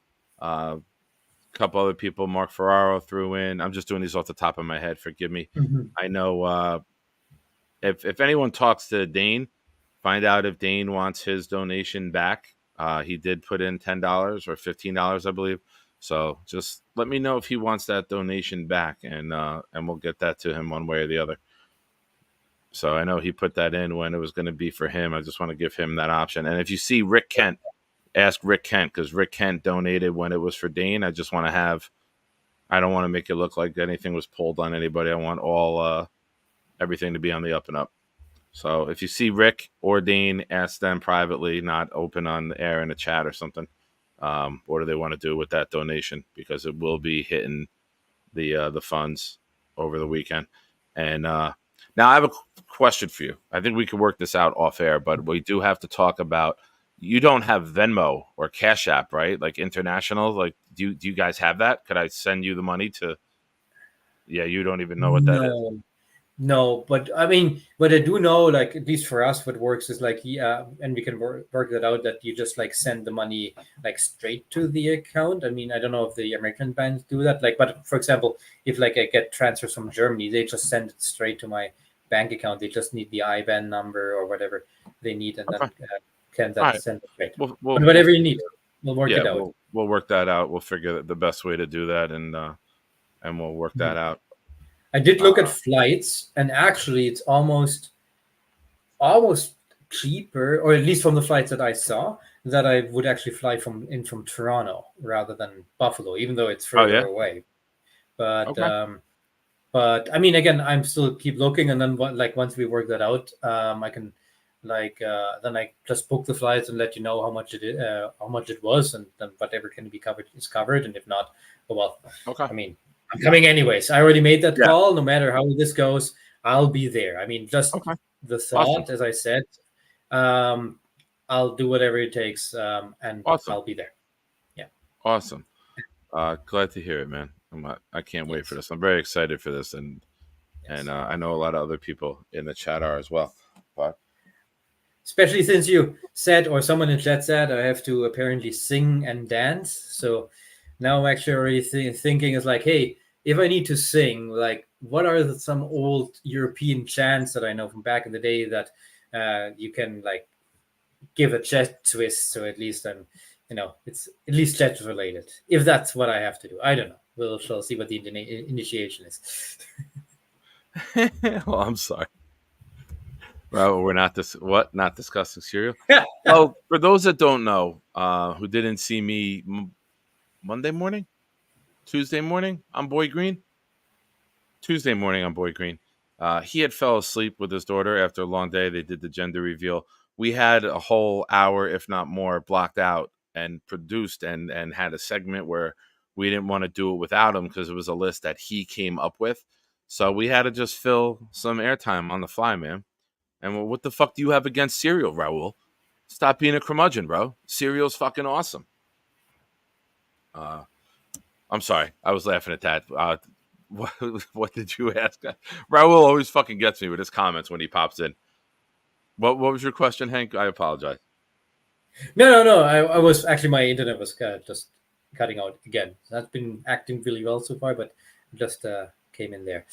couple other people, Mark Ferraro threw in. I'm just doing these off the top of my head. Forgive me. I know if anyone talks to Dane, find out if Dane wants his donation back. He did put in $10 or $15, I believe. So just let me know if he wants that donation back, and we'll get that to him one way or the other. So I know he put that in when it was going to be for him. I just want to give him that option. And if you see Rick Kent, ask Rick Kent, because Rick Kent donated when it was for Dane. I just want to I don't want to make it look like anything was pulled on anybody. I want everything to be on the up and up. So if you see Rick or Dane, ask them privately, not open on the air in a chat or something. What do they want to do with that donation? Because it will be hitting the funds over the weekend. And now I have a question for you. I think we can work this out off air, but we do have to talk about. You don't have Venmo or Cash App, right? Like international. Like, do you guys have that? Could I send you the money to? Yeah, you don't even know what that is. No, but I mean, but I do know, like, at least for us, what works is like, and we can work that out, that you just like send the money like straight to the account. I mean, I don't know if the American banks do that. Like, but for example, if like I get transfers from Germany, they just send it straight to my bank account. They just need the IBAN number or whatever they need, and then can that right. send it straight. But whatever you need, we'll work it out. We'll work that out. We'll figure the best way to do that, and we'll work that out. I did look at flights, and actually, it's almost cheaper, or at least from the flights that I saw, that I would actually fly from Toronto rather than Buffalo, even though it's further away. But but I mean, again, I'm still keep looking, and then once we work that out, I can then I just book the flights and let you know how much it was, and then whatever can be covered is covered, and if not, I mean, I'm coming anyways. I already made that call. No matter how this goes, I'll be there. I mean, just the thought, as I said, I'll do whatever it takes, and I'll be there. Yeah. Awesome. Glad to hear it, man. I can't wait for this. I'm very excited for this, and I know a lot of other people in the chat are as well. But especially since you said, or someone in chat said, I have to apparently sing and dance. So now I'm actually already thinking is like, hey, if I need to sing, like, what are some old European chants that I know from back in the day that you can like give a jet twist? So at least I'm, it's at least jet related. If that's what I have to do, I don't know. We'll see what the initiation is. Well, I'm sorry. Well, we're not discussing cereal. Oh, for those that don't know, who didn't see me Monday morning, Tuesday morning on Boy Green. Tuesday morning on Boy Green. He had fell asleep with his daughter after a long day. They did the gender reveal. We had a whole hour, if not more, blocked out and produced and had a segment where we didn't want to do it without him because it was a list that he came up with. So we had to just fill some airtime on the fly, man. And what the fuck do you have against cereal, Raul? Stop being a curmudgeon, bro. Cereal's fucking awesome. I'm sorry. I was laughing at that. What did you ask? Raul always fucking gets me with his comments when he pops in. What was your question, Hank? I apologize. No. I was actually, my internet was just cutting out again. That's been acting really well so far, but just came in there.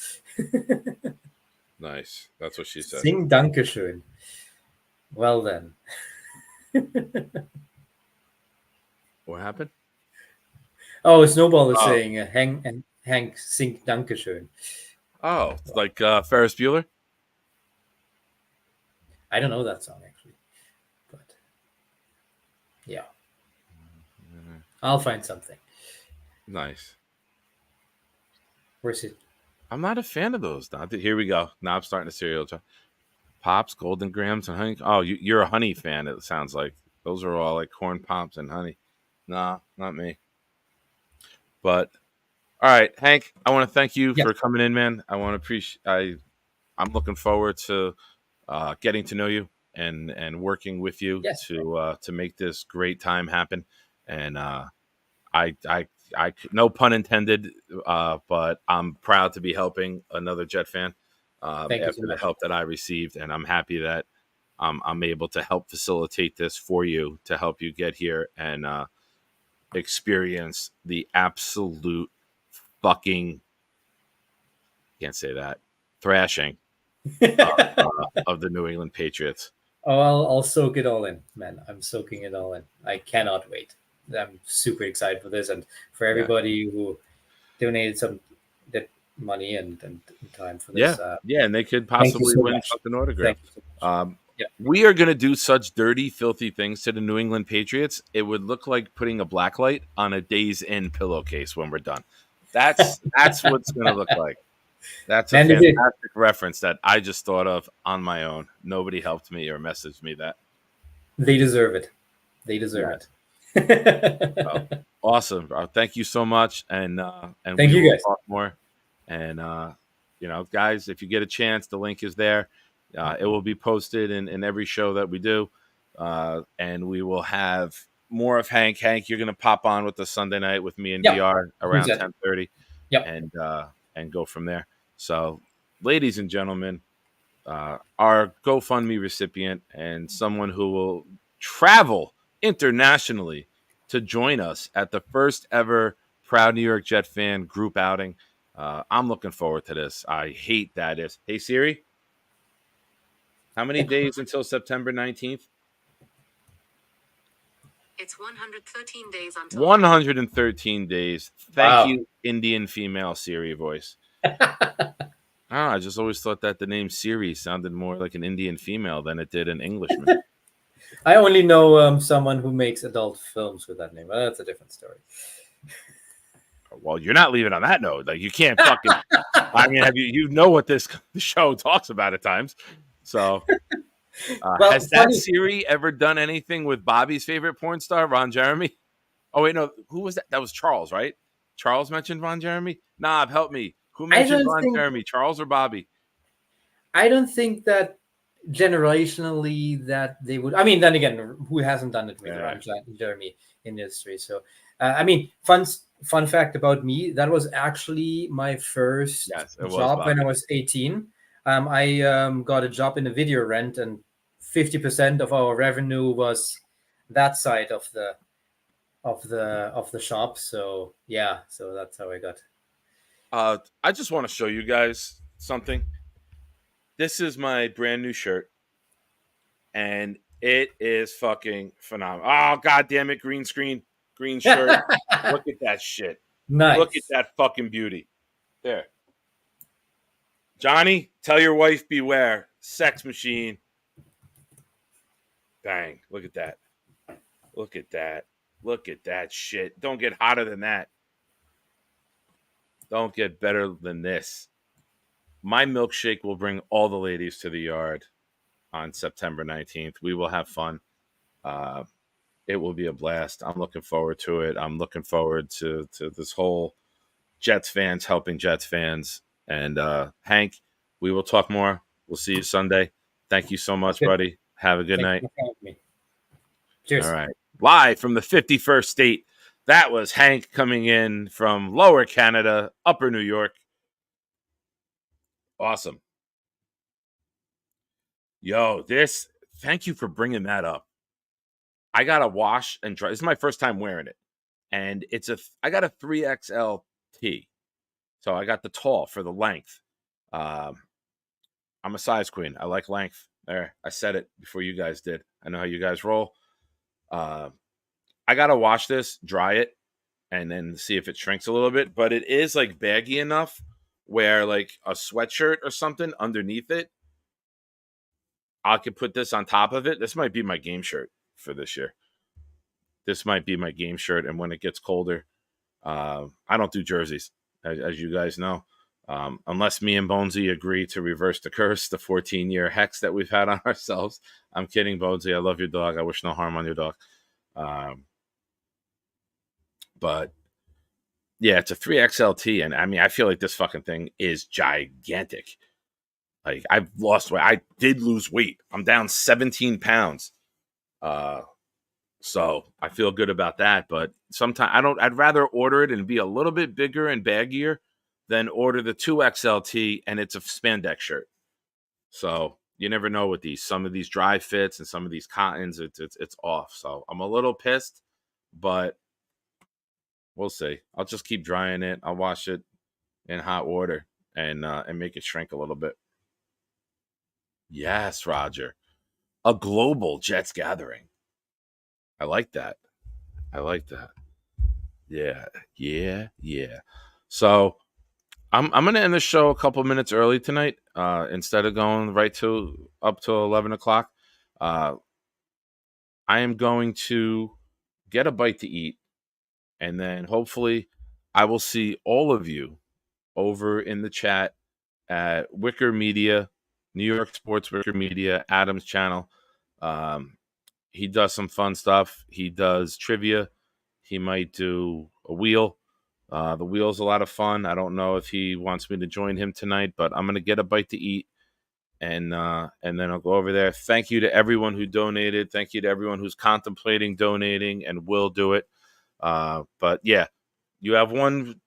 Nice. That's what she said. Sing Dankeschön. Well then. What happened? Oh, Snowball is saying Hank sing Dankeschön. Oh, like Ferris Bueller? I don't know that song actually, but yeah, I'll find something. Nice. Where's it? I'm not a fan of those. Here we go. Now I'm starting to cereal. Pops, Golden Grams, and honey. Oh, you're a honey fan, it sounds like. Those are all like corn pops and honey. Nah, not me. But all right, Hank, I want to thank you for coming in, man. I want to appreciate. I'm looking forward to getting to know you and working with you to make this great time happen. And I no pun intended, but I'm proud to be helping another Jet fan after the help that I received, and I'm happy that I'm able to help facilitate this for you to help you get here and experience the absolute fucking thrashing of the New England Patriots. Oh, I'll soak it all in, man. I'm soaking it all in. I cannot wait. I'm super excited for this, and for everybody who donated some money and time for this. And they could possibly win an autograph. We are going to do such dirty, filthy things to the New England Patriots. It would look like putting a blacklight on a Days Inn pillowcase when we're done. That's what it's going to look like. That's a Man, they did. fantastic reference that I just thought of on my own. Nobody helped me or messaged me that. They deserve it. They deserve Yes. it. Oh, awesome, bro. Thank you so much, and Thank we you, will guys. talk more. And guys, if you get a chance, the link is there. It will be posted in every show that we do, and we will have more of Hank. Hank, you're gonna pop on with us Sunday night with me and Yep. VR around 100%. 10:30, Yep. and go from there. So, ladies and gentlemen, our GoFundMe recipient and someone who will travel internationally to join us at the first ever Proud New York Jet fan group outing. I'm looking forward to this. I hate that is. Hey Siri, how many days until September 19th? It's 113 days until 113 days. Thank Wow. you, Indian female Siri voice. I just always thought that the name Siri sounded more like an Indian female than it did an Englishman. I only know someone who makes adult films with that name. But that's a different story. Well, you're not leaving on that note. Like you can't fucking. I mean, have you know what the show talks about at times? So, Well, has that funny- Siri ever done anything with Bobby's favorite porn star, Ron Jeremy? Oh wait, no. Who was that? That was Charles, right? Charles mentioned Ron Jeremy. Knob, help me. Who mentioned don't Ron think- Jeremy? Charles or Bobby? I don't think that generationally that they would. I mean, then again, who hasn't done it with Yeah. Ron Jeremy in the history? So, I mean, fun fact about me: that was actually my first Yes, it was job when I Bobby. was 18. I got a job in a video rent, and 50% of our revenue was that side of the shop. So yeah, so that's how I got. I just want to show you guys something. This is my brand new shirt, and it is fucking phenomenal. Oh god damn it, green screen, green shirt. Look at that shit. Nice. Look at that fucking beauty. There. Johnny, tell your wife beware. Sex machine. Bang. Look at that. Look at that. Look at that shit. Don't get hotter than that. Don't get better than this. My milkshake will bring all the ladies to the yard on September 19th. We will have fun. It will be a blast. I'm looking forward to it. I'm looking forward to this whole Jets fans helping Jets fans. And Hank, we will talk more. We'll see you Sunday. Thank you so much, Okay. buddy. Have a good night. Thank you for having me. Cheers. All right. Live from the 51st state. That was Hank coming in from Lower Canada, Upper New York. Awesome. Yo, thank you for bringing that up. I got to wash and dry. This is my first time wearing it. And I got a 3XL T. So I got the tall for the length. I'm a size queen. I like length. There, I said it before you guys did. I know how you guys roll. I got to wash this, dry it, and then see if it shrinks a little bit. But it is like baggy enough where like a sweatshirt or something underneath it, I could put this on top of it. This might be my game shirt for this year. This might be my game shirt. And when it gets colder, I don't do jerseys, as you guys know. Unless me and Bonesy agree to reverse the curse, the 14-year hex that we've had on ourselves. I'm kidding, Bonesy. I love your dog. I wish no harm on your dog. But yeah, it's a 3XLT, and I mean, I feel like this fucking thing is gigantic. Like I've lost weight. I did lose weight. I'm down 17 pounds. So I feel good about that. But sometimes I'd rather order it and be a little bit bigger and baggier than order the 2XLT and it's a spandex shirt. So you never know with these. Some of these dry fits and some of these cottons, it's off. So I'm a little pissed, but we'll see. I'll just keep drying it. I'll wash it in hot water and make it shrink a little bit. Yes, Roger. A global Jets gathering. I like that. Yeah. So I'm gonna end the show a couple minutes early tonight. Instead of going right to up to 11 o'clock. I am going to get a bite to eat, and then hopefully I will see all of you over in the chat at Wicker Media, New York Sports Wicker Media, Adam's channel. He does some fun stuff. He does trivia. He might do a wheel. The wheel's a lot of fun. I don't know if he wants me to join him tonight, but I'm going to get a bite to eat, and then I'll go over there. Thank you to everyone who donated. Thank you to everyone who's contemplating donating and will do it. But yeah, you have one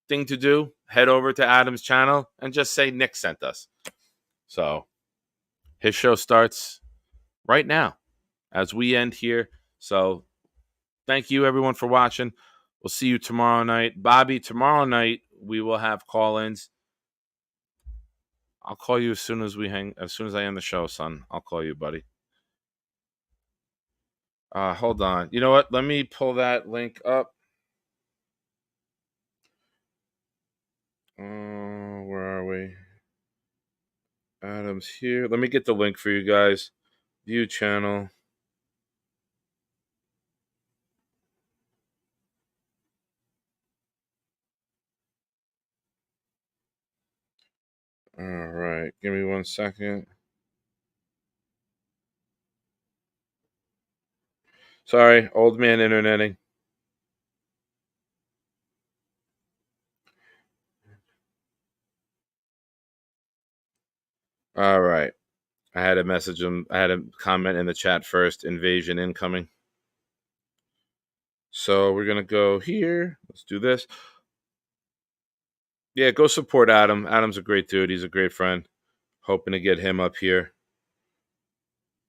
thing to do. Head over to Adam's channel and just say Nick sent us. So his show starts right now as we end here. So thank you everyone for watching. We'll see you tomorrow night. Bobby, tomorrow night we will have call-ins. I'll call you as soon as I end the show, son. I'll call you, buddy. Hold on. You know what? Let me pull that link up. Where are we? Adam's here. Let me get the link for you guys. View channel. All right. Give me 1 second. Sorry, old man interneting. All right. I had to message him. I had a comment in the chat first. Invasion incoming. So we're going to go here. Let's do this. Yeah, go support Adam. Adam's a great dude. He's a great friend. Hoping to get him up here.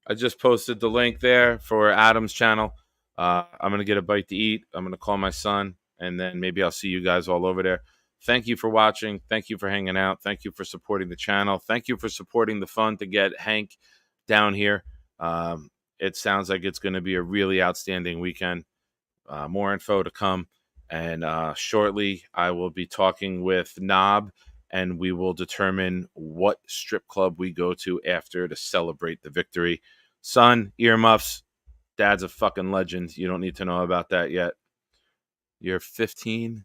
I just posted the link there for Adam's channel. I'm going to get a bite to eat. I'm going to call my son, and then maybe I'll see you guys all over there. Thank you for watching. Thank you for hanging out. Thank you for supporting the channel. Thank you for supporting the fund to get Hank down here. It sounds like it's going to be a really outstanding weekend. More info to come. And shortly, I will be talking with Knob, and we will determine what strip club we go to after to celebrate the victory. Son, earmuffs. Dad's a fucking legend. You don't need to know about that yet. You're 15.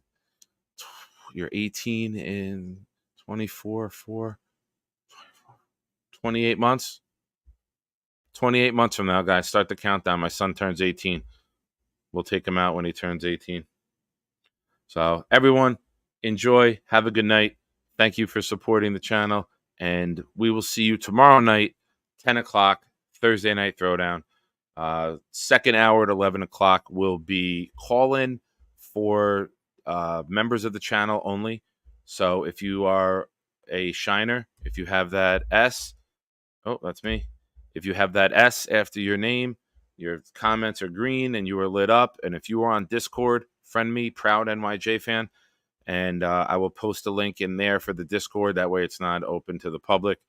You're 18 in 24, 28 months. 28 months from now, guys. Start the countdown. My son turns 18. We'll take him out when he turns 18. So everyone, enjoy. Have a good night. Thank you for supporting the channel. And we will see you tomorrow night, 10 o'clock, Thursday Night Throwdown. Second hour at 11 o'clock will be call-in for members of the channel only. So if you are a Shiner, if you have that S, oh, that's me. If you have that S after your name, your comments are green and you are lit up. And if you are on Discord, friend me, Proud NYJ fan. And I will post a link in there for the Discord. That way it's not open to the public.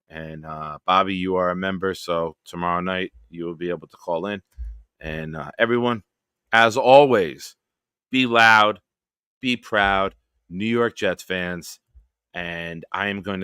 And Bobby, you are a member. So tomorrow night you will be able to call in. And everyone, as always, be loud, be proud, New York Jets fans. And I am going to